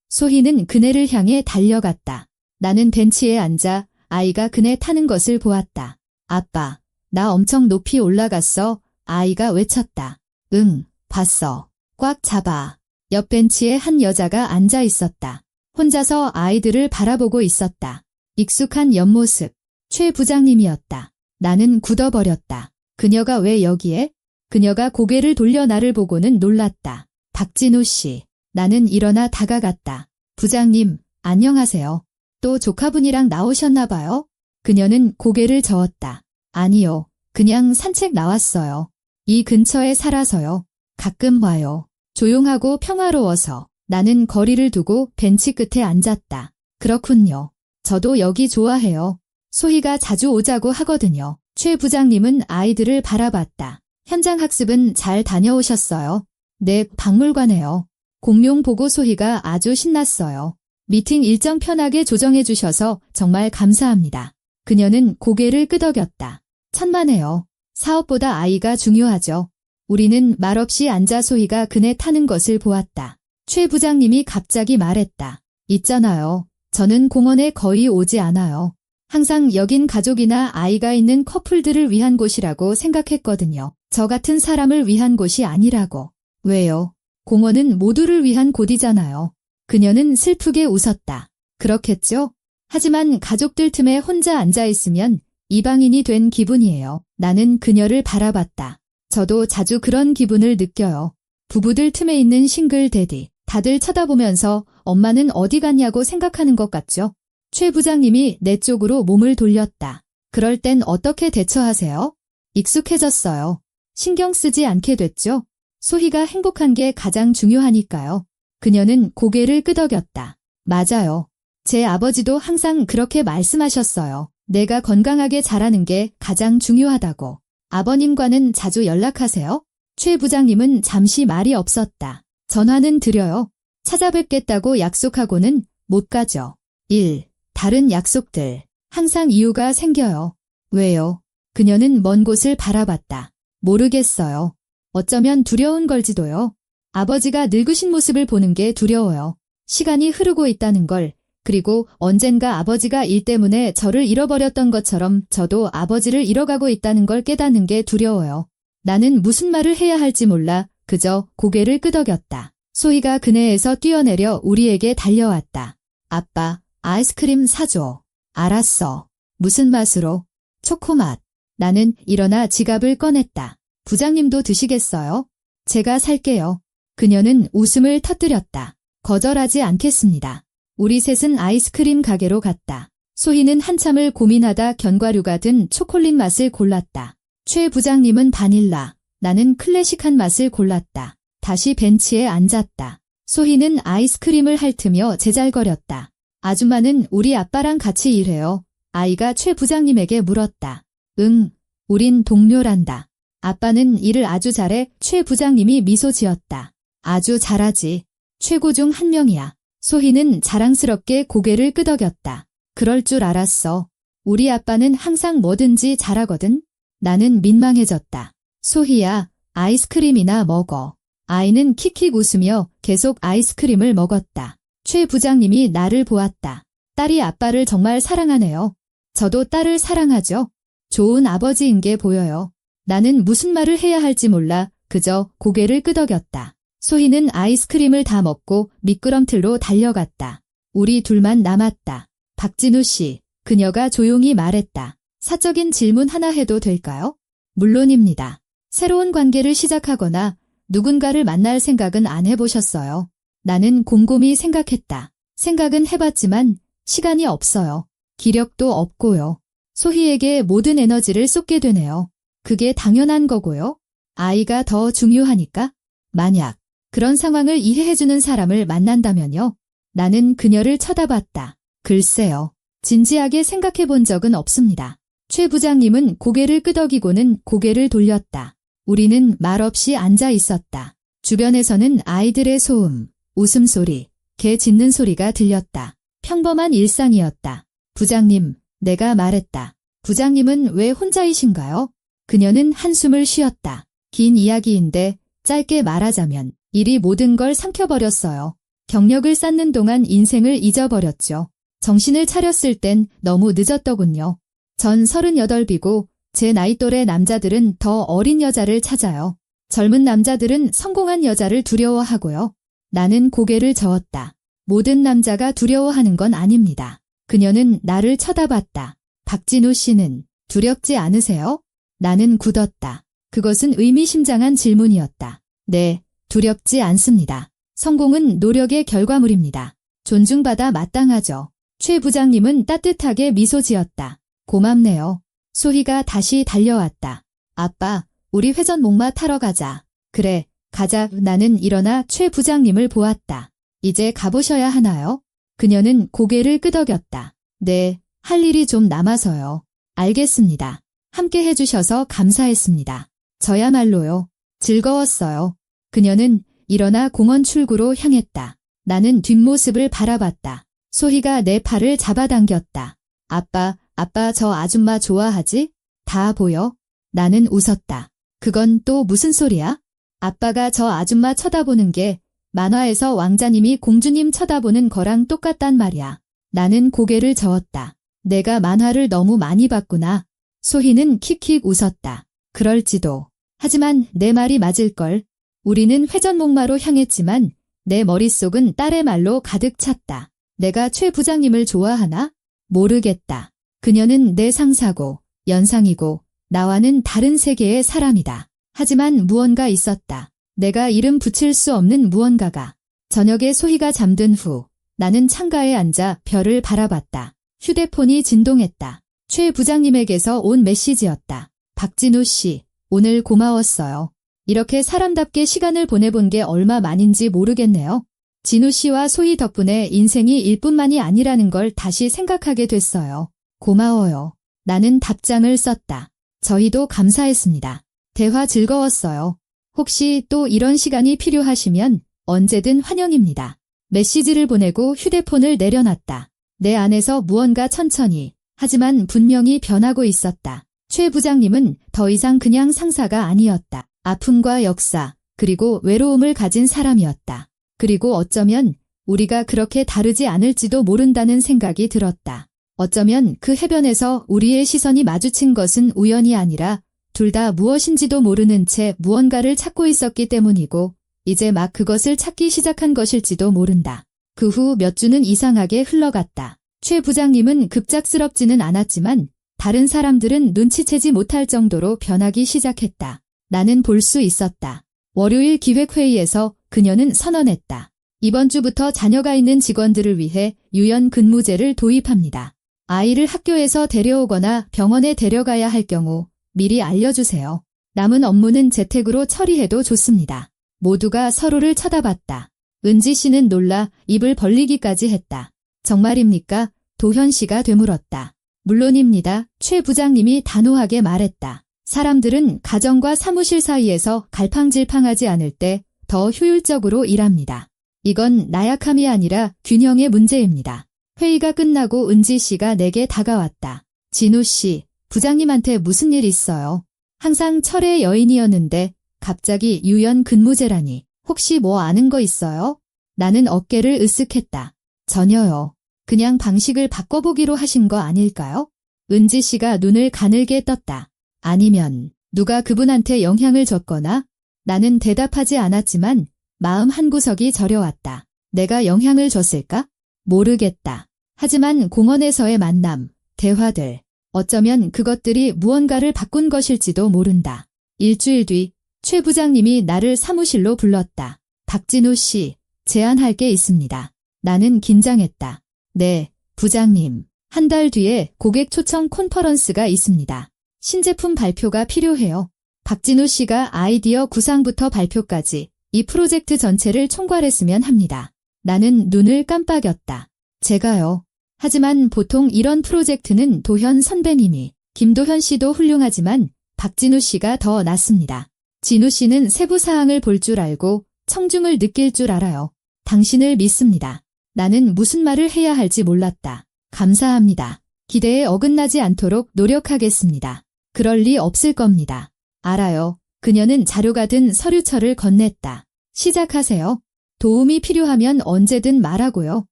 소희는 그네를 향해 달려갔다. 나는 벤치에 앉아 아이가 그네 타는 것을 보았다. 아빠, 나 엄청 높이 올라갔어. 아이가 외쳤다. 응, 봤어. 꽉 잡아. 옆 벤치에 한 여자가 앉아 있었다. 혼자서 아이들을 바라보고 있었다. 익숙한 옆모습. 최 부장님이었다. 나는 굳어버렸다. 그녀가 왜 여기에? 그녀가 고개를 돌려 나를 보고는 놀랐다. 박진우 씨. 나는 일어나 다가갔다. 부장님, 안녕하세요. 또 조카분이랑 나오셨나 봐요? 그녀는 고개를 저었다. 아니요, 그냥 산책 나왔어요. 이 근처에 살아서요. 가끔 봐요. 조용하고 평화로워서. 나는 거리를 두고 벤치 끝에 앉았다. 그렇군요. 저도 여기 좋아해요. 소희가 자주 오자고 하거든요. 최 부장님은 아이들을 바라봤다. 현장 학습은 잘 다녀오셨어요? 네, 박물관에요. 공룡 보고 소희가 아주 신났어요. 미팅 일정 편하게 조정해 주셔서 정말 감사합니다. 그녀는 고개를 끄덕였다. 천만에요. 사업보다 아이가 중요하죠. 우리는 말없이 앉아 소희가 그네 타는 것을 보았다. 최 부장님이 갑자기 말했다. 있잖아요. 저는 공원에 거의 오지 않아요. 항상 여긴 가족이나 아이가 있는 커플들을 위한 곳이라고 생각했거든요. 저 같은 사람을 위한 곳이 아니라고. 왜요? 공원은 모두를 위한 곳이잖아요. 그녀는 슬프게 웃었다. 그렇겠죠? 하지만 가족들 틈에 혼자 앉아있으면 이방인이 된 기분이에요. 나는 그녀를 바라봤다. 저도 자주 그런 기분을 느껴요. 부부들 틈에 있는 싱글 대디. 다들 쳐다보면서 엄마는 어디 갔냐고 생각하는 것 같죠? 최 부장님이 내 쪽으로 몸을 돌렸다. 그럴 땐 어떻게 대처하세요? 익숙해졌어요. 신경 쓰지 않게 됐죠? 소희가 행복한 게 가장 중요하니까요. 그녀는 고개를 끄덕였다. 맞아요. 제 아버지도 항상 그렇게 말씀하셨어요. 내가 건강하게 자라는 게 가장 중요하다고. 아버님과는 자주 연락하세요? 최 부장님은 잠시 말이 없었다. 전화는 드려요. 찾아뵙겠다고 약속하고는 못 가죠. 1. 다른 약속들. 항상 이유가 생겨요. 왜요? 그녀는 먼 곳을 바라봤다. 모르겠어요. 어쩌면 두려운 걸지도요. 아버지가 늙으신 모습을 보는 게 두려워요. 시간이 흐르고 있다는 걸, 그리고 언젠가 아버지가 일 때문에 저를 잃어버렸던 것처럼 저도 아버지를 잃어가고 있다는 걸 깨닫는 게 두려워요. 나는 무슨 말을 해야 할지 몰라 그저 고개를 끄덕였다. 소희가 그네에서 뛰어내려 우리에게 달려왔다. 아빠, 아이스크림 사줘. 알았어. 무슨 맛으로? 초코맛. 나는 일어나 지갑을 꺼냈다. 부장님도 드시겠어요? 제가 살게요. 그녀는 웃음을 터뜨렸다. 거절하지 않겠습니다. 우리 셋은 아이스크림 가게로 갔다. 소희는 한참을 고민하다 견과류가 든 초콜릿 맛을 골랐다. 최 부장님은 바닐라, 나는 클래식한 맛을 골랐다. 다시 벤치에 앉았다. 소희는 아이스크림을 핥으며 제잘거렸다. 아줌마는 우리 아빠랑 같이 일해요. 아이가 최 부장님에게 물었다. 응, 우린 동료란다. 아빠는 일을 아주 잘해. 최 부장님이 미소 지었다. 아주 잘하지. 최고 중 한 명이야. 소희는 자랑스럽게 고개를 끄덕였다. 그럴 줄 알았어. 우리 아빠는 항상 뭐든지 잘하거든. 나는 민망해졌다. 소희야, 아이스크림이나 먹어. 아이는 킥킥 웃으며 계속 아이스크림을 먹었다. 최 부장님이 나를 보았다. 딸이 아빠를 정말 사랑하네요. 저도 딸을 사랑하죠. 좋은 아버지인 게 보여요. 나는 무슨 말을 해야 할지 몰라 그저 고개를 끄덕였다. 소희는 아이스크림을 다 먹고 미끄럼틀로 달려갔다. 우리 둘만 남았다. 박진우 씨, 그녀가 조용히 말했다. 사적인 질문 하나 해도 될까요? 물론입니다. 새로운 관계를 시작하거나 누군가를 만날 생각은 안 해보셨어요? 나는 곰곰이 생각했다. 생각은 해봤지만 시간이 없어요. 기력도 없고요. 소희에게 모든 에너지를 쏟게 되네요. 그게 당연한 거고요. 아이가 더 중요하니까. 만약 그런 상황을 이해해주는 사람을 만난다면요. 나는 그녀를 쳐다봤다. 글쎄요. 진지하게 생각해 본 적은 없습니다. 최 부장님은 고개를 끄덕이고는 고개를 돌렸다. 우리는 말없이 앉아 있었다. 주변에서는 아이들의 소음, 웃음소리, 개 짖는 소리가 들렸다. 평범한 일상이었다. 부장님, 내가 말했다. 부장님은 왜 혼자이신가요? 그녀는 한숨을 쉬었다. 긴 이야기인데 짧게 말하자면 일이 모든 걸 삼켜버렸어요. 경력을 쌓는 동안 인생을 잊어버렸죠. 정신을 차렸을 땐 너무 늦었더군요. 전 38이고 제 나이 또래 남자들은 더 어린 여자를 찾아요. 젊은 남자들은 성공한 여자를 두려워하고요. 나는 고개를 저었다. 모든 남자가 두려워하는 건 아닙니다. 그녀는 나를 쳐다봤다. 박진우 씨는 두렵지 않으세요? 나는 굳었다. 그것은 의미심장한 질문이었다. 네, 두렵지 않습니다. 성공은 노력의 결과물입니다. 존중받아 마땅하죠. 최 부장님은 따뜻하게 미소 지었다. 고맙네요. 소희가 다시 달려왔다. 아빠, 우리 회전 목마 타러 가자. 그래, 가자. 나는 일어나 최 부장님을 보았다. 이제 가보셔야 하나요? 그녀는 고개를 끄덕였다. 네, 할 일이 좀 남아서요. 알겠습니다. 함께 해주셔서 감사했습니다. 저야말로요. 즐거웠어요. 그녀는 일어나 공원 출구로 향했다. 나는 뒷모습을 바라봤다. 소희가 내 팔을 잡아당겼다. 아빠 저 아줌마 좋아하지? 다 보여? 나는 웃었다. 그건 또 무슨 소리야? 아빠가 저 아줌마 쳐다보는 게 만화에서 왕자님이 공주님 쳐다보는 거랑 똑같단 말이야. 나는 고개를 저었다. 내가 만화를 너무 많이 봤구나. 소희는 킥킥 웃었다. 그럴지도. 하지만 내 말이 맞을걸. 우리는 회전목마로 향했지만 내 머릿속은 딸의 말로 가득 찼다. 내가 최 부장님을 좋아하나? 모르겠다. 그녀는 내 상사고 연상이고 나와는 다른 세계의 사람이다. 하지만 무언가 있었다. 내가 이름 붙일 수 없는 무언가가. 저녁에 소희가 잠든 후 나는 창가에 앉아 별을 바라봤다. 휴대폰이 진동했다. 최 부장님에게서 온 메시지였다. 박진우 씨, 오늘 고마웠어요. 이렇게 사람답게 시간을 보내본 게 얼마 만인지 모르겠네요. 진우 씨와 소희 덕분에 인생이 일뿐만이 아니라는 걸 다시 생각하게 됐어요. 고마워요. 나는 답장을 썼다. 저희도 감사했습니다. 대화 즐거웠어요. 혹시 또 이런 시간이 필요하시면 언제든 환영입니다. 메시지를 보내고 휴대폰을 내려놨다. 내 안에서 무언가 천천히, 하지만 분명히 변하고 있었다. 최 부장님은 더 이상 그냥 상사가 아니었다. 아픔과 역사, 그리고 외로움을 가진 사람이었다. 그리고 어쩌면 우리가 그렇게 다르지 않을지도 모른다는 생각이 들었다. 어쩌면 그 해변에서 우리의 시선이 마주친 것은 우연이 아니라 둘 다 무엇인지도 모르는 채 무언가를 찾고 있었기 때문이고 이제 막 그것을 찾기 시작한 것일지도 모른다. 그 후 몇 주는 이상하게 흘러갔다. 최 부장님은 급작스럽지는 않았지만 다른 사람들은 눈치채지 못할 정도로 변하기 시작했다. 나는 볼 수 있었다. 월요일 기획회의에서 그녀는 선언했다. 이번 주부터 자녀가 있는 직원들을 위해 유연 근무제를 도입합니다. 아이를 학교에서 데려오거나 병원에 데려가야 할 경우 미리 알려주세요. 남은 업무는 재택으로 처리해도 좋습니다. 모두가 서로를 쳐다봤다. 은지 씨는 놀라 입을 벌리기까지 했다. 정말입니까? 도현 씨가 되물었다. 물론입니다. 최 부장님이 단호하게 말했다. 사람들은 가정과 사무실 사이에서 갈팡질팡하지 않을 때 더 효율적으로 일합니다. 이건 나약함이 아니라 균형의 문제입니다. 회의가 끝나고 은지 씨가 내게 다가왔다. 진우 씨, 부장님한테 무슨 일 있어요? 항상 철의 여인이었는데 갑자기 유연 근무제라니. 혹시 뭐 아는 거 있어요? 나는 어깨를 으쓱했다. 전혀요. 그냥 방식을 바꿔보기로 하신 거 아닐까요? 은지 씨가 눈을 가늘게 떴다. 아니면 누가 그분한테 영향을 줬거나? 나는 대답하지 않았지만 마음 한구석이 저려왔다. 내가 영향을 줬을까? 모르겠다. 하지만 공원에서의 만남, 대화들, 어쩌면 그것들이 무언가를 바꾼 것일지도 모른다. 일주일 뒤 최 부장님이 나를 사무실로 불렀다. 박진우 씨, 제안할 게 있습니다. 나는 긴장했다. 네, 부장님. 한 달 뒤에 고객 초청 콘퍼런스가 있습니다. 신제품 발표가 필요해요. 박진우 씨가 아이디어 구상부터 발표까지 이 프로젝트 전체를 총괄했으면 합니다. 나는 눈을 깜빡였다. 제가요. 하지만 보통 이런 프로젝트는 도현 선배님이, 김도현 씨도 훌륭하지만 박진우 씨가 더 낫습니다. 진우 씨는 세부 사항을 볼 줄 알고 청중을 느낄 줄 알아요. 당신을 믿습니다. 나는 무슨 말을 해야 할지 몰랐다. 감사합니다. 기대에 어긋나지 않도록 노력하겠습니다. 그럴 리 없을 겁니다. 알아요. 그녀는 자료가 든 서류철을 건넸다. 시작하세요. 도움이 필요하면 언제든 말하고요.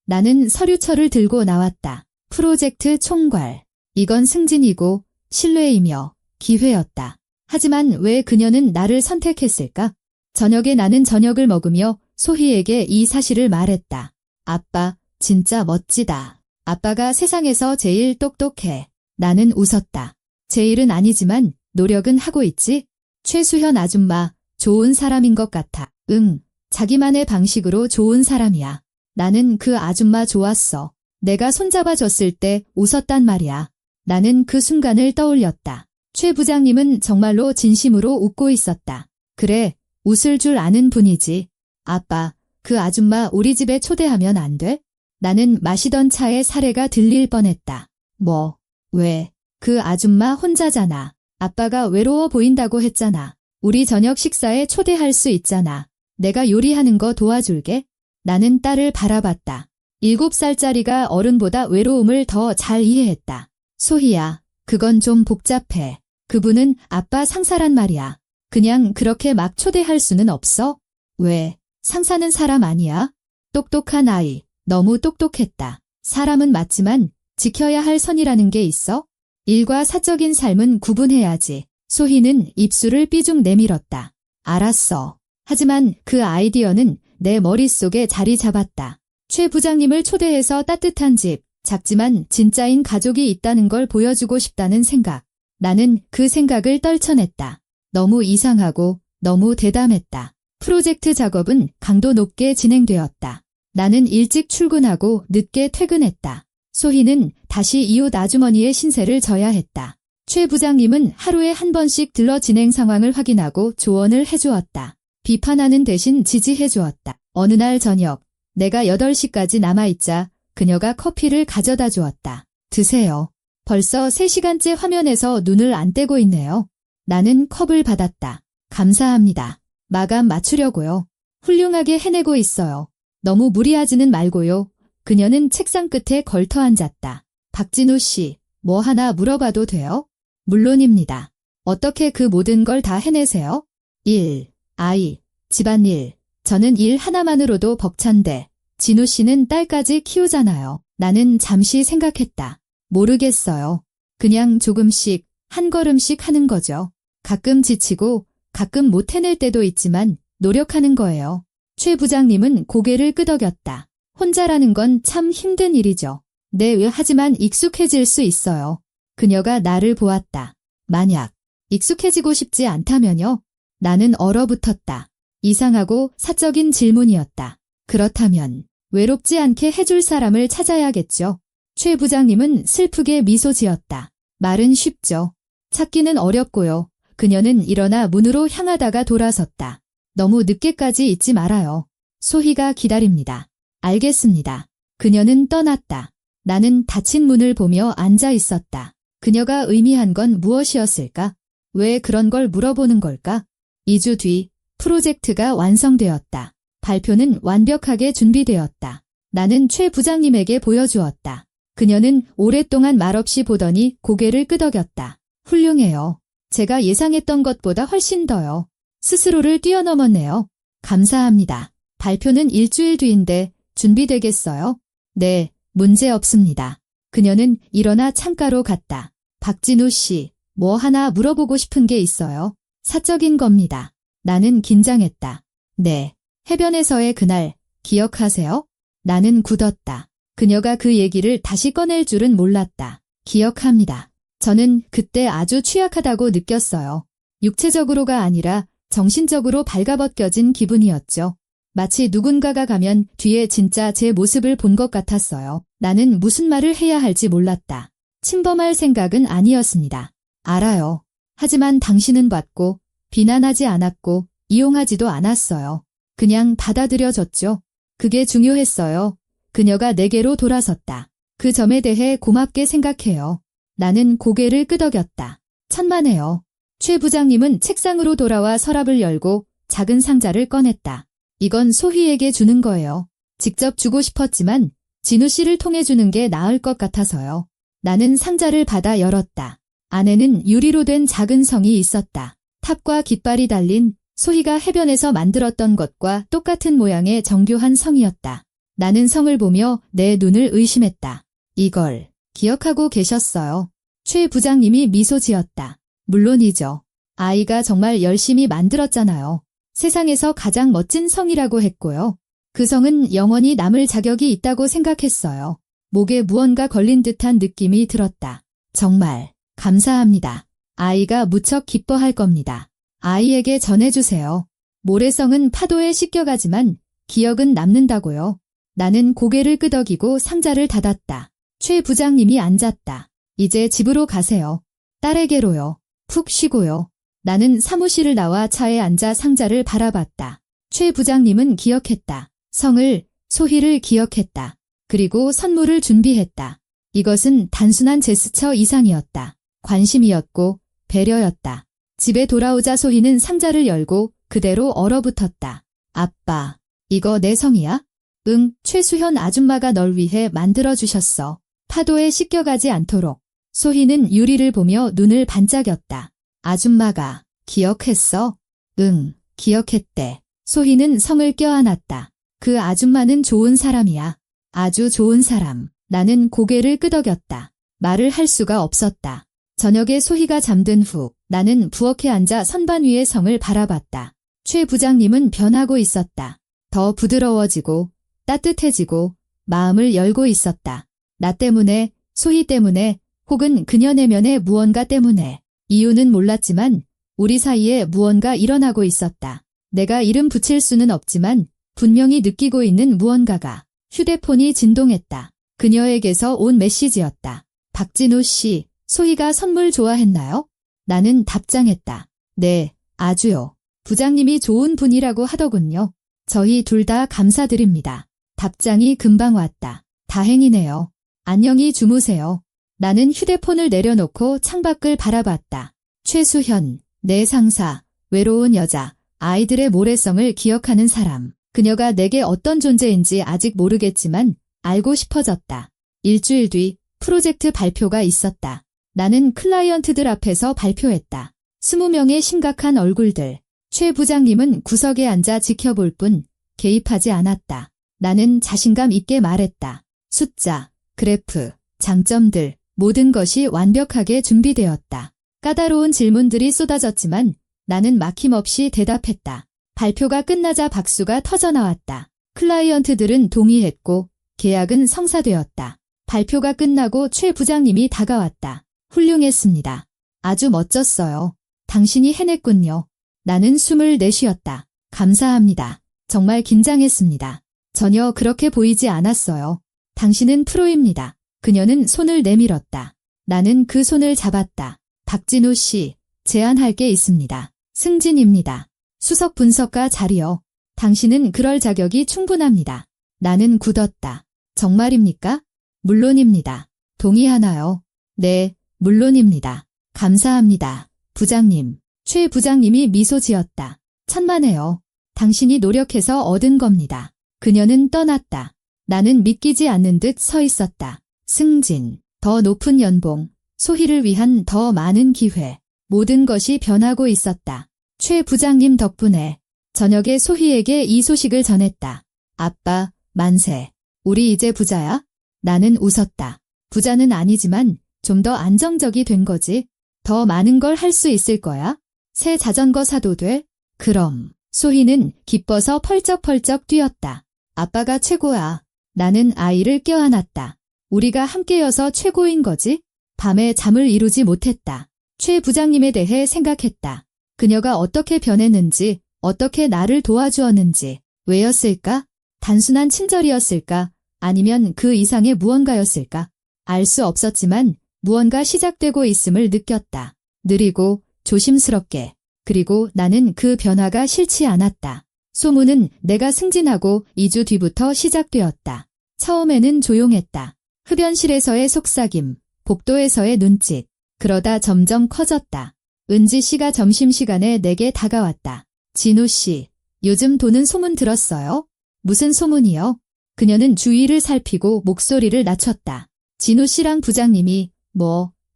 나는 서류철을 들고 나왔다. 프로젝트 총괄. 이건 승진이고 신뢰이며 기회였다. 하지만 왜 그녀는 나를 선택했을까? 저녁에 나는 저녁을 먹으며 소희에게 이 사실을 말했다. 아빠, 진짜 멋지다. 아빠가 세상에서 제일 똑똑해. 나는 웃었다. 제일은 아니지만 노력은 하고 있지? 최수현 아줌마, 좋은 사람인 것 같아. 응, 자기만의 방식으로 좋은 사람이야. 나는 그 아줌마 좋았어. 내가 손잡아줬을 때 웃었단 말이야. 나는 그 순간을 떠올렸다. 최 부장님은 정말로 진심으로 웃고 있었다. 그래, 웃을 줄 아는 분이지. 아빠, 그 아줌마 우리 집에 초대하면 안 돼? 나는 마시던 차에 사례가 들릴 뻔했다. 뭐, 왜? 그 아줌마 혼자잖아. 아빠가 외로워 보인다고 했잖아. 우리 저녁 식사에 초대할 수 있잖아. 내가 요리하는 거 도와줄게. 나는 딸을 바라봤다. 7살짜리가 어른보다 외로움을 더 잘 이해했다. 소희야, 그건 좀 복잡해. 그분은 아빠 상사란 말이야. 그냥 그렇게 막 초대할 수는 없어? 왜? 상사는 사람 아니야? 똑똑한 아이, 너무 똑똑했다. 사람은 맞지만 지켜야 할 선이라는 게 있어? 일과 사적인 삶은 구분해야지. 소희는 입술을 삐죽 내밀었다. 알았어. 하지만 그 아이디어는 내 머릿속에 자리 잡았다. 최 부장님을 초대해서 따뜻한 집, 작지만 진짜인 가족이 있다는 걸 보여주고 싶다는 생각. 나는 그 생각을 떨쳐냈다. 너무 이상하고 너무 대담했다. 프로젝트 작업은 강도 높게 진행되었다. 나는 일찍 출근하고 늦게 퇴근했다. 소희는 다시 이웃 아주머니의 신세를 져야 했다. 최 부장님은 하루에 한 번씩 들러 진행 상황을 확인하고 조언을 해주었다. 비판하는 대신 지지해주었다. 어느 날 저녁, 내가 8시까지 남아있자 그녀가 커피를 가져다 주었다. 드세요. 벌써 3시간째 화면에서 눈을 안 떼고 있네요. 나는 컵을 받았다. 감사합니다. 마감 맞추려고요. 훌륭하게 해내고 있어요. 너무 무리하지는 말고요. 그녀는 책상 끝에 걸터 앉았다. 박진우 씨, 뭐 하나 물어봐도 돼요? 물론입니다. 어떻게 그 모든 걸 다 해내세요? 일, 아이, 집안일. 저는 일 하나만으로도 벅찬데 진우 씨는 딸까지 키우잖아요. 나는 잠시 생각했다. 모르겠어요. 그냥 조금씩 한 걸음씩 하는 거죠. 가끔 지치고 가끔 못 해낼 때도 있지만 노력하는 거예요. 최 부장님은 고개를 끄덕였다. 혼자라는 건 참 힘든 일이죠. 네, 하지만 익숙해질 수 있어요. 그녀가 나를 보았다. 만약 익숙해지고 싶지 않다면요? 나는 얼어붙었다. 이상하고 사적인 질문이었다. 그렇다면 외롭지 않게 해줄 사람을 찾아야겠죠. 최 부장님은 슬프게 미소 지었다. 말은 쉽죠. 찾기는 어렵고요. 그녀는 일어나 문으로 향하다가 돌아섰다. 너무 늦게까지 있지 말아요. 소희가 기다립니다. 알겠습니다. 그녀는 떠났다. 나는 닫힌 문을 보며 앉아 있었다. 그녀가 의미한 건 무엇이었을까? 왜 그런 걸 물어보는 걸까? 2주 뒤 프로젝트가 완성되었다. 발표는 완벽하게 준비되었다. 나는 최 부장님에게 보여주었다. 그녀는 오랫동안 말없이 보더니 고개를 끄덕였다. 훌륭해요. 제가 예상했던 것보다 훨씬 더요. 스스로를 뛰어넘었네요. 감사합니다. 발표는 일주일 뒤인데 준비되겠어요? 네, 문제 없습니다. 그녀는 일어나 창가로 갔다. 박진우 씨, 뭐 하나 물어보고 싶은 게 있어요. 사적인 겁니다. 나는 긴장했다. 네. 해변에서의 그날, 기억하세요? 나는 굳었다. 그녀가 그 얘기를 다시 꺼낼 줄은 몰랐다. 기억합니다. 저는 그때 아주 취약하다고 느꼈어요. 육체적으로가 아니라 정신적으로 발가벗겨진 기분이었죠. 마치 누군가가 가면 뒤에 진짜 제 모습을 본 것 같았어요. 나는 무슨 말을 해야 할지 몰랐다. 침범할 생각은 아니었습니다. 알아요. 하지만 당신은 봤고 비난하지 않았고 이용하지도 않았어요. 그냥 받아들여줬죠. 그게 중요했어요. 그녀가 내게로 돌아섰다. 그 점에 대해 고맙게 생각해요. 나는 고개를 끄덕였다. 천만에요. 최 부장님은 책상으로 돌아와 서랍을 열고 작은 상자를 꺼냈다. 이건 소희에게 주는 거예요. 직접 주고 싶었지만 진우 씨를 통해 주는 게 나을 것 같아서요. 나는 상자를 받아 열었다. 안에는 유리로 된 작은 성이 있었다. 탑과 깃발이 달린 소희가 해변에서 만들었던 것과 똑같은 모양의 정교한 성이었다. 나는 성을 보며 내 눈을 의심했다. 이걸 기억하고 계셨어요. 최 부장님이 미소 지었다. 물론이죠. 아이가 정말 열심히 만들었잖아요. 세상에서 가장 멋진 성이라고 했고요. 그 성은 영원히 남을 자격이 있다고 생각했어요. 목에 무언가 걸린 듯한 느낌이 들었다. 정말 감사합니다. 아이가 무척 기뻐할 겁니다. 아이에게 전해주세요. 모래성은 파도에 씻겨가지만 기억은 남는다고요. 나는 고개를 끄덕이고 상자를 닫았다. 최 부장님이 앉았다. 이제 집으로 가세요. 딸에게로요. 푹 쉬고요. 나는 사무실을 나와 차에 앉아 상자를 바라봤다. 최 부장님은 기억했다. 성을, 소희를 기억했다. 그리고 선물을 준비했다. 이것은 단순한 제스처 이상이었다. 관심이었고 배려였다. 집에 돌아오자 소희는 상자를 열고 그대로 얼어붙었다. 아빠, 이거 내 성이야? 응, 최수현 아줌마가 널 위해 만들어주셨어. 파도에 씻겨가지 않도록. 소희는 유리를 보며 눈을 반짝였다. 아줌마가 기억했어? 응, 기억했대. 소희는 성을 껴안았다. 그 아줌마는 좋은 사람이야. 아주 좋은 사람. 나는 고개를 끄덕였다. 말을 할 수가 없었다. 저녁에 소희가 잠든 후 나는 부엌에 앉아 선반 위의 성을 바라봤다. 최 부장님은 변하고 있었다. 더 부드러워지고 따뜻해지고 마음을 열고 있었다. 나 때문에, 소희 때문에, 혹은 그녀 내면의 무언가 때문에. 이유는 몰랐지만 우리 사이에 무언가 일어나고 있었다. 내가 이름 붙일 수는 없지만 분명히 느끼고 있는 무언가가. 휴대폰이 진동했다. 그녀에게서 온 메시지였다. 박진우 씨, 소희가 선물 좋아했나요? 나는 답장했다. 네, 아주요. 부장님이 좋은 분이라고 하더군요. 저희 둘 다 감사드립니다. 답장이 금방 왔다. 다행이네요. 안녕히 주무세요. 나는 휴대폰을 내려놓고 창밖을 바라봤다. 최수현, 내 상사, 외로운 여자, 아이들의 모래성을 기억하는 사람. 그녀가 내게 어떤 존재인지 아직 모르겠지만 알고 싶어졌다. 일주일 뒤 프로젝트 발표가 있었다. 나는 클라이언트들 앞에서 발표했다. 20명의 심각한 얼굴들. 최 부장님은 구석에 앉아 지켜볼 뿐 개입하지 않았다. 나는 자신감 있게 말했다. 숫자, 그래프, 장점들, 모든 것이 완벽하게 준비되었다. 까다로운 질문들이 쏟아졌지만 나는 막힘없이 대답했다. 발표가 끝나자 박수가 터져나왔다. 클라이언트들은 동의했고 계약은 성사되었다. 발표가 끝나고 최 부장님이 다가왔다. 훌륭했습니다. 아주 멋졌어요. 당신이 해냈군요. 나는 숨을 내쉬었다. 감사합니다. 정말 긴장했습니다. 전혀 그렇게 보이지 않았어요. 당신은 프로입니다. 그녀는 손을 내밀었다. 나는 그 손을 잡았다. 박진우 씨, 제안할 게 있습니다. 승진입니다. 수석 분석가 자리요. 당신은 그럴 자격이 충분합니다. 나는 굳었다. 정말입니까? 물론입니다. 동의하나요? 네, 물론입니다. 감사합니다. 부장님. 최 부장님이 미소 지었다. 천만에요. 당신이 노력해서 얻은 겁니다. 그녀는 떠났다. 나는 믿기지 않는 듯 서 있었다. 승진, 더 높은 연봉, 소희를 위한 더 많은 기회. 모든 것이 변하고 있었다. 최 부장님 덕분에 저녁에 소희에게 이 소식을 전했다. 아빠, 만세. 우리 이제 부자야? 나는 웃었다. 부자는 아니지만 좀 더 안정적이 된 거지. 더 많은 걸 할 수 있을 거야. 새 자전거 사도 돼? 그럼. 소희는 기뻐서 펄쩍펄쩍 뛰었다. 아빠가 최고야. 나는 아이를 껴안았다. 우리가 함께여서 최고인 거지? 밤에 잠을 이루지 못했다. 최 부장님에 대해 생각했다. 그녀가 어떻게 변했는지, 어떻게 나를 도와주었는지, 왜였을까? 단순한 친절이었을까? 아니면 그 이상의 무언가였을까? 알 수 없었지만 무언가 시작되고 있음을 느꼈다. 느리고 조심스럽게. 그리고 나는 그 변화가 싫지 않았다. 소문은 내가 승진하고 2주 뒤부터 시작되었다. 처음에는 조용했다. 흡연실에서의 속삭임, 복도에서의 눈짓. 그러다 점점 커졌다. 은지 씨가 점심시간에 내게 다가왔다. 진우 씨, 요즘 도는 소문 들었어요? 무슨 소문이요? 그녀는 주위를 살피고 목소리를 낮췄다. 진우 씨랑 부장님이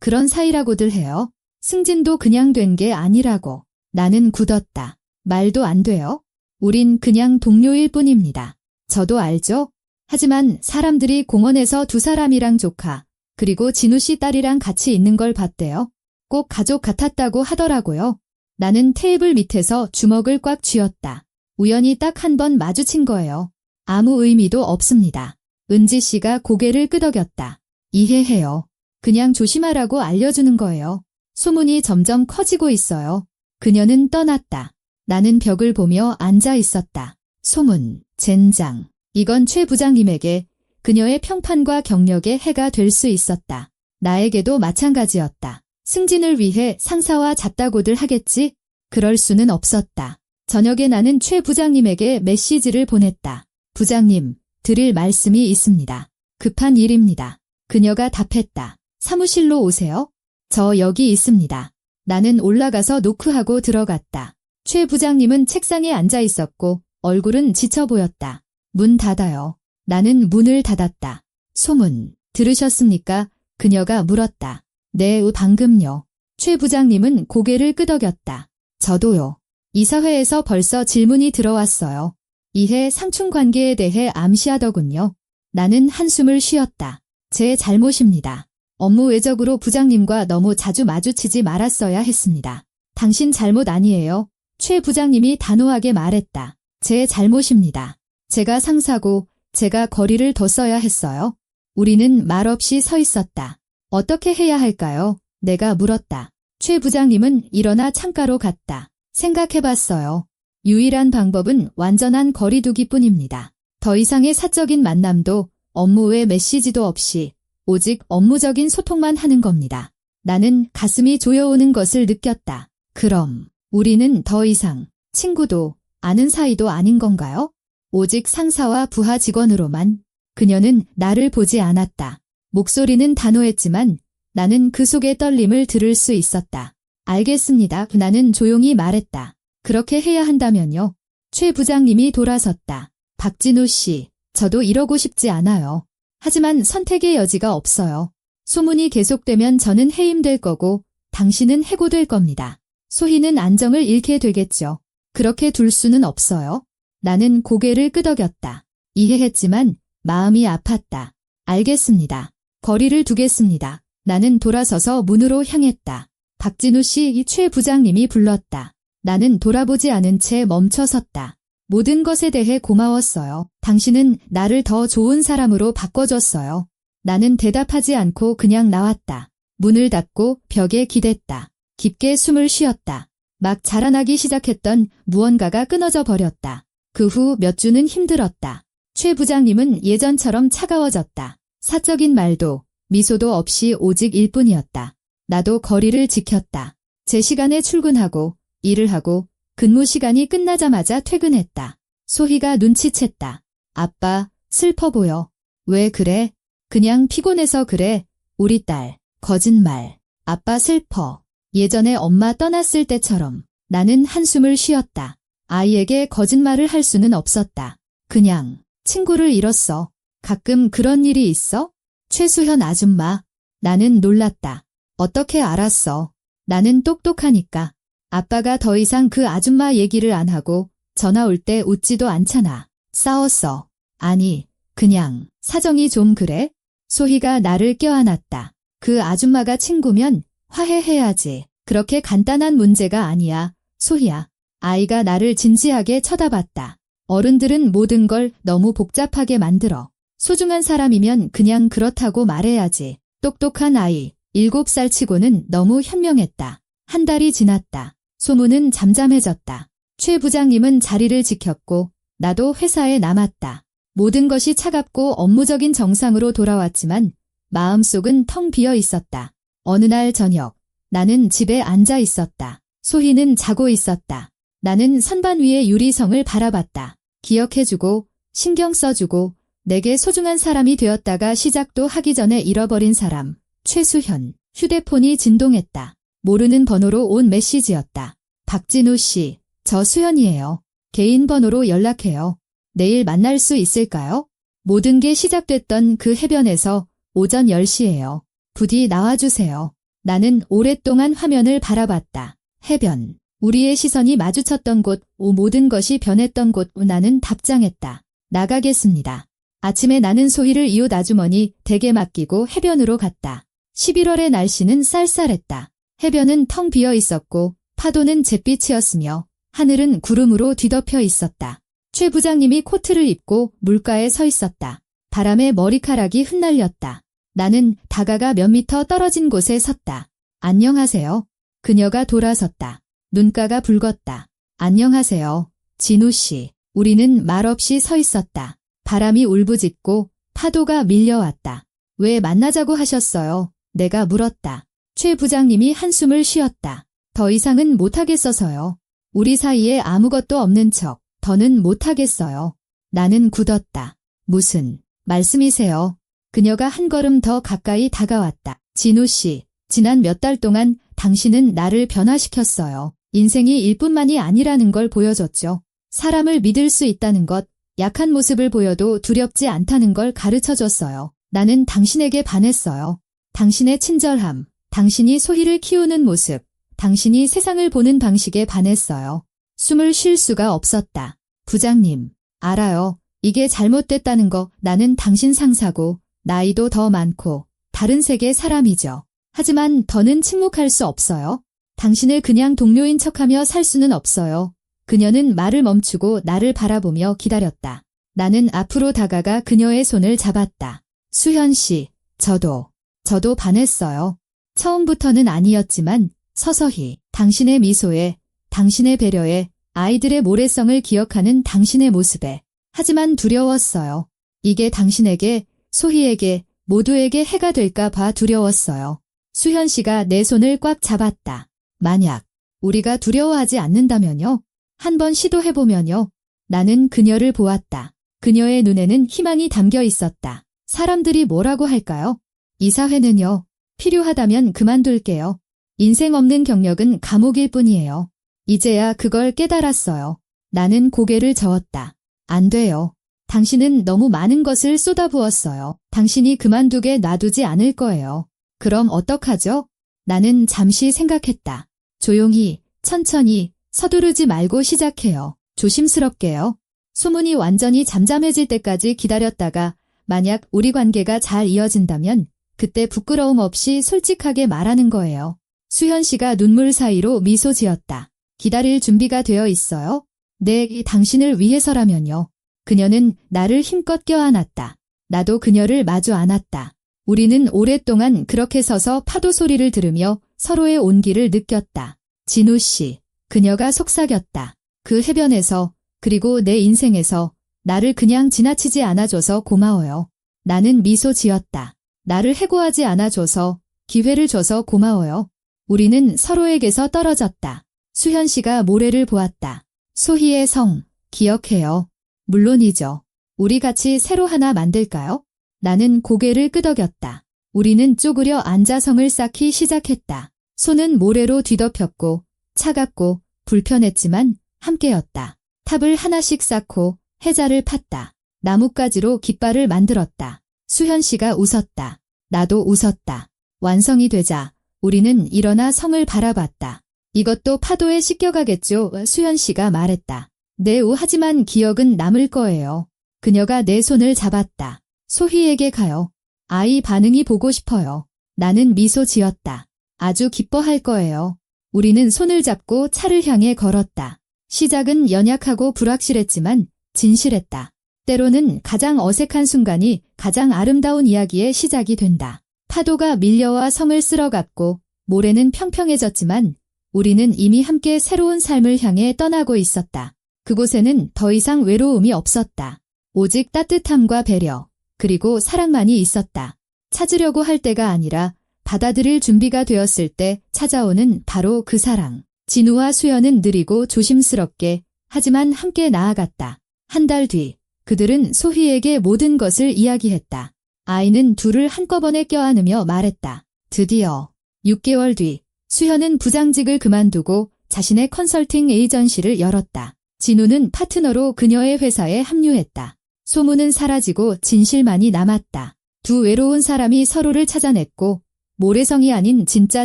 그런 사이라고들 해요. 승진도 그냥 된 게 아니라고. 나는 굳었다. 말도 안 돼요. 우린 그냥 동료일 뿐입니다. 저도 알죠? 하지만 사람들이 공원에서 두 사람이랑 조카, 그리고 진우 씨 딸이랑 같이 있는 걸 봤대요. 꼭 가족 같았다고 하더라고요. 나는 테이블 밑에서 주먹을 꽉 쥐었다. 우연히 딱 한 번 마주친 거예요. 아무 의미도 없습니다. 은지 씨가 고개를 끄덕였다. 이해해요. 그냥 조심하라고 알려주는 거예요. 소문이 점점 커지고 있어요. 그녀는 떠났다. 나는 벽을 보며 앉아 있었다. 소문, 젠장. 이건 최 부장님에게 그녀의 평판과 경력에 해가 될 수 있었다. 나에게도 마찬가지였다. 승진을 위해 상사와 잤다고들 하겠지? 그럴 수는 없었다. 저녁에 나는 최 부장님에게 메시지를 보냈다. 부장님, 드릴 말씀이 있습니다. 급한 일입니다. 그녀가 답했다. 사무실로 오세요. 저 여기 있습니다. 나는 올라가서 노크하고 들어갔다. 최 부장님은 책상에 앉아 있었고 얼굴은 지쳐 보였다. 문 닫아요. 나는 문을 닫았다. 소문, 들으셨습니까? 그녀가 물었다. 네, 방금요. 최 부장님은 고개를 끄덕였다. 저도요. 이사회에서 벌써 질문이 들어왔어요. 이해 상충 관계에 대해 암시하더군요. 나는 한숨을 쉬었다. 제 잘못입니다. 업무 외적으로 부장님과 너무 자주 마주치지 말았어야 했습니다. 당신 잘못 아니에요. 최 부장님이 단호하게 말했다. 제 잘못입니다. 제가 상사고 제가 거리를 뒀어야 했어요. 우리는 말없이 서 있었다. 어떻게 해야 할까요? 내가 물었다. 최 부장님은 일어나 창가로 갔다. 생각해봤어요. 유일한 방법은 완전한 거리두기뿐입니다. 더 이상의 사적인 만남도 업무 외 메시지도 없이 오직 업무적인 소통만 하는 겁니다. 나는 가슴이 조여오는 것을 느꼈다. 그럼 우리는 더 이상 친구도 아는 사이도 아닌 건가요? 오직 상사와 부하 직원으로만. 그녀는 나를 보지 않았다. 목소리는 단호했지만 나는 그 속의 떨림을 들을 수 있었다. 알겠습니다. 나는 조용히 말했다. 그렇게 해야 한다면요. 최 부장님이 돌아섰다. 박진우 씨, 저도 이러고 싶지 않아요. 하지만 선택의 여지가 없어요. 소문이 계속되면 저는 해임될 거고 당신은 해고될 겁니다. 소희는 안정을 잃게 되겠죠. 그렇게 둘 수는 없어요. 나는 고개를 끄덕였다. 이해했지만 마음이 아팠다. 알겠습니다. 거리를 두겠습니다. 나는 돌아서서 문으로 향했다. 박진우 씨, 이 최 부장님이 불렀다. 나는 돌아보지 않은 채 멈춰 섰다. 모든 것에 대해 고마웠어요. 당신은 나를 더 좋은 사람으로 바꿔줬어요. 나는 대답하지 않고 그냥 나왔다. 문을 닫고 벽에 기댔다. 깊게 숨을 쉬었다. 막 자라나기 시작했던 무언가가 끊어져 버렸다. 그 후 몇 주는 힘들었다. 최 부장님은 예전처럼 차가워졌다. 사적인 말도 미소도 없이 오직 일뿐이었다. 나도 거리를 지켰다. 제 시간에 출근하고 일을 하고 근무 시간이 끝나자마자 퇴근했다. 소희가 눈치챘다. 아빠, 슬퍼 보여. 왜 그래? 그냥 피곤해서 그래. 우리 딸, 거짓말. 아빠 슬퍼. 예전에 엄마 떠났을 때처럼. 나는 한숨을 쉬었다. 아이에게 거짓말을 할 수는 없었다. 그냥 친구를 잃었어. 가끔 그런 일이 있어? 최수현 아줌마. 나는 놀랐다. 어떻게 알았어? 나는 똑똑하니까. 아빠가 더 이상 그 아줌마 얘기를 안 하고 전화 올 때 웃지도 않잖아. 싸웠어. 아니, 그냥 사정이 좀 그래? 소희가 나를 껴안았다. 그 아줌마가 친구면 화해해야지. 그렇게 간단한 문제가 아니야. 소희야. 아이가 나를 진지하게 쳐다봤다. 어른들은 모든 걸 너무 복잡하게 만들어. 소중한 사람이면 그냥 그렇다고 말해야지. 똑똑한 아이, 7살 치고는 너무 현명했다. 한 달이 지났다. 소문은 잠잠해졌다. 최 부장님은 자리를 지켰고 나도 회사에 남았다. 모든 것이 차갑고 업무적인 정상으로 돌아왔지만 마음속은 텅 비어 있었다. 어느 날 저녁, 나는 집에 앉아 있었다. 소희는 자고 있었다. 나는 선반 위의 유리성을 바라봤다. 기억해주고, 신경 써주고, 내게 소중한 사람이 되었다가 시작도 하기 전에 잃어버린 사람, 최수현. 휴대폰이 진동했다. 모르는 번호로 온 메시지였다. 박진우 씨, 저 수현이에요. 개인 번호로 연락해요. 내일 만날 수 있을까요? 모든 게 시작됐던 그 해변에서 오전 10시예요. 부디 나와주세요. 나는 오랫동안 화면을 바라봤다. 해변. 우리의 시선이 마주쳤던 곳, 모든 것이 변했던 곳. 나는 답장했다. 나가겠습니다. 아침에 나는 소희를 이웃 아주머니 댁에 맡기고 해변으로 갔다. 11월의 날씨는 쌀쌀했다. 해변은 텅 비어 있었고 파도는 잿빛이었으며 하늘은 구름으로 뒤덮여 있었다. 최 부장님이 코트를 입고 물가에 서 있었다. 바람에 머리카락이 흩날렸다. 나는 다가가 몇 미터 떨어진 곳에 섰다. 안녕하세요. 그녀가 돌아섰다. 눈가가 붉었다. 안녕하세요. 진우 씨. 우리는 말없이 서 있었다. 바람이 울부짖고 파도가 밀려왔다. 왜 만나자고 하셨어요? 내가 물었다. 최 부장님이 한숨을 쉬었다. 더 이상은 못하겠어서요. 우리 사이에 아무것도 없는 척 더는 못하겠어요. 나는 굳었다. 무슨 말씀이세요? 그녀가 한 걸음 더 가까이 다가왔다. 진우 씨, 지난 몇 달 동안 당신은 나를 변화시켰어요. 인생이 일뿐만이 아니라는 걸 보여줬죠. 사람을 믿을 수 있다는 것, 약한 모습을 보여도 두렵지 않다는 걸 가르쳐줬어요. 나는 당신에게 반했어요. 당신의 친절함, 당신이 소희를 키우는 모습, 당신이 세상을 보는 방식에 반했어요. 숨을 쉴 수가 없었다. 부장님, 알아요. 이게 잘못됐다는 거. 나는 당신 상사고 나이도 더 많고 다른 세계 사람이죠. 하지만 더는 침묵할 수 없어요. 당신을 그냥 동료인 척하며 살 수는 없어요. 그녀는 말을 멈추고 나를 바라보며 기다렸다. 나는 앞으로 다가가 그녀의 손을 잡았다. 수현 씨, 저도 반했어요. 처음부터는 아니었지만 서서히 당신의 미소에, 당신의 배려에, 아이들의 모래성을 기억하는 당신의 모습에. 하지만 두려웠어요. 이게 당신에게, 소희에게, 모두에게 해가 될까 봐 두려웠어요. 수현 씨가 내 손을 꽉 잡았다. 만약 우리가 두려워하지 않는다면요? 한번 시도해보면요? 나는 그녀를 보았다. 그녀의 눈에는 희망이 담겨 있었다. 사람들이 뭐라고 할까요? 이 사회는요. 필요하다면 그만둘게요. 인생 없는 경력은 감옥일 뿐이에요. 이제야 그걸 깨달았어요. 나는 고개를 저었다. 안 돼요. 당신은 너무 많은 것을 쏟아부었어요. 당신이 그만두게 놔두지 않을 거예요. 그럼 어떡하죠? 나는 잠시 생각했다. 조용히, 천천히, 서두르지 말고 시작해요. 조심스럽게요. 소문이 완전히 잠잠해질 때까지 기다렸다가 만약 우리 관계가 잘 이어진다면 그때 부끄러움 없이 솔직하게 말하는 거예요. 수현 씨가 눈물 사이로 미소 지었다. 기다릴 준비가 되어 있어요? 네, 당신을 위해서라면요. 그녀는 나를 힘껏 껴안았다. 나도 그녀를 마주 안았다. 우리는 오랫동안 그렇게 서서 파도 소리를 들으며 서로의 온기를 느꼈다. 진우 씨, 그녀가 속삭였다. 그 해변에서, 그리고 내 인생에서 나를 그냥 지나치지 않아줘서 고마워요. 나는 미소 지었다. 나를 해고하지 않아줘서, 기회를 줘서 고마워요. 우리는 서로에게서 떨어졌다. 수현 씨가 모래를 보았다. 소희의 성, 기억해요. 물론이죠. 우리 같이 새로 하나 만들까요? 나는 고개를 끄덕였다. 우리는 쪼그려 앉아 성을 쌓기 시작했다. 손은 모래로 뒤덮였고 차갑고 불편했지만 함께였다. 탑을 하나씩 쌓고 해자를 팠다. 나뭇가지로 깃발을 만들었다. 수현 씨가 웃었다. 나도 웃었다. 완성이 되자 우리는 일어나 성을 바라봤다. 이것도 파도에 씻겨가겠죠. 수현 씨가 말했다. 네, 하지만 기억은 남을 거예요. 그녀가 내 손을 잡았다. 소희에게 가요. 아이 반응이 보고 싶어요. 나는 미소 지었다. 아주 기뻐할 거예요. 우리는 손을 잡고 차를 향해 걸었다. 시작은 연약하고 불확실했지만 진실했다. 때로는 가장 어색한 순간이 가장 아름다운 이야기의 시작이 된다. 파도가 밀려와 성을 쓸어갔고 모래는 평평해졌지만 우리는 이미 함께 새로운 삶을 향해 떠나고 있었다. 그곳에는 더 이상 외로움이 없었다. 오직 따뜻함과 배려, 그리고 사랑만이 있었다. 찾으려고 할 때가 아니라 받아들일 준비가 되었을 때 찾아오는 바로 그 사랑. 진우와 수연은 느리고 조심스럽게 하지만 함께 나아갔다. 한 달 뒤 그들은 소희에게 모든 것을 이야기했다. 아이는 둘을 한꺼번에 껴안으며 말했다. 드디어. 6개월 뒤 수현은 부장직을 그만두고 자신의 컨설팅 에이전시를 열었다. 진우는 파트너로 그녀의 회사에 합류했다. 소문은 사라지고 진실만이 남았다. 두 외로운 사람이 서로를 찾아냈고 모래성이 아닌 진짜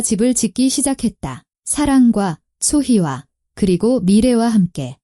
집을 짓기 시작했다. 사랑과 소희와 그리고 미래와 함께.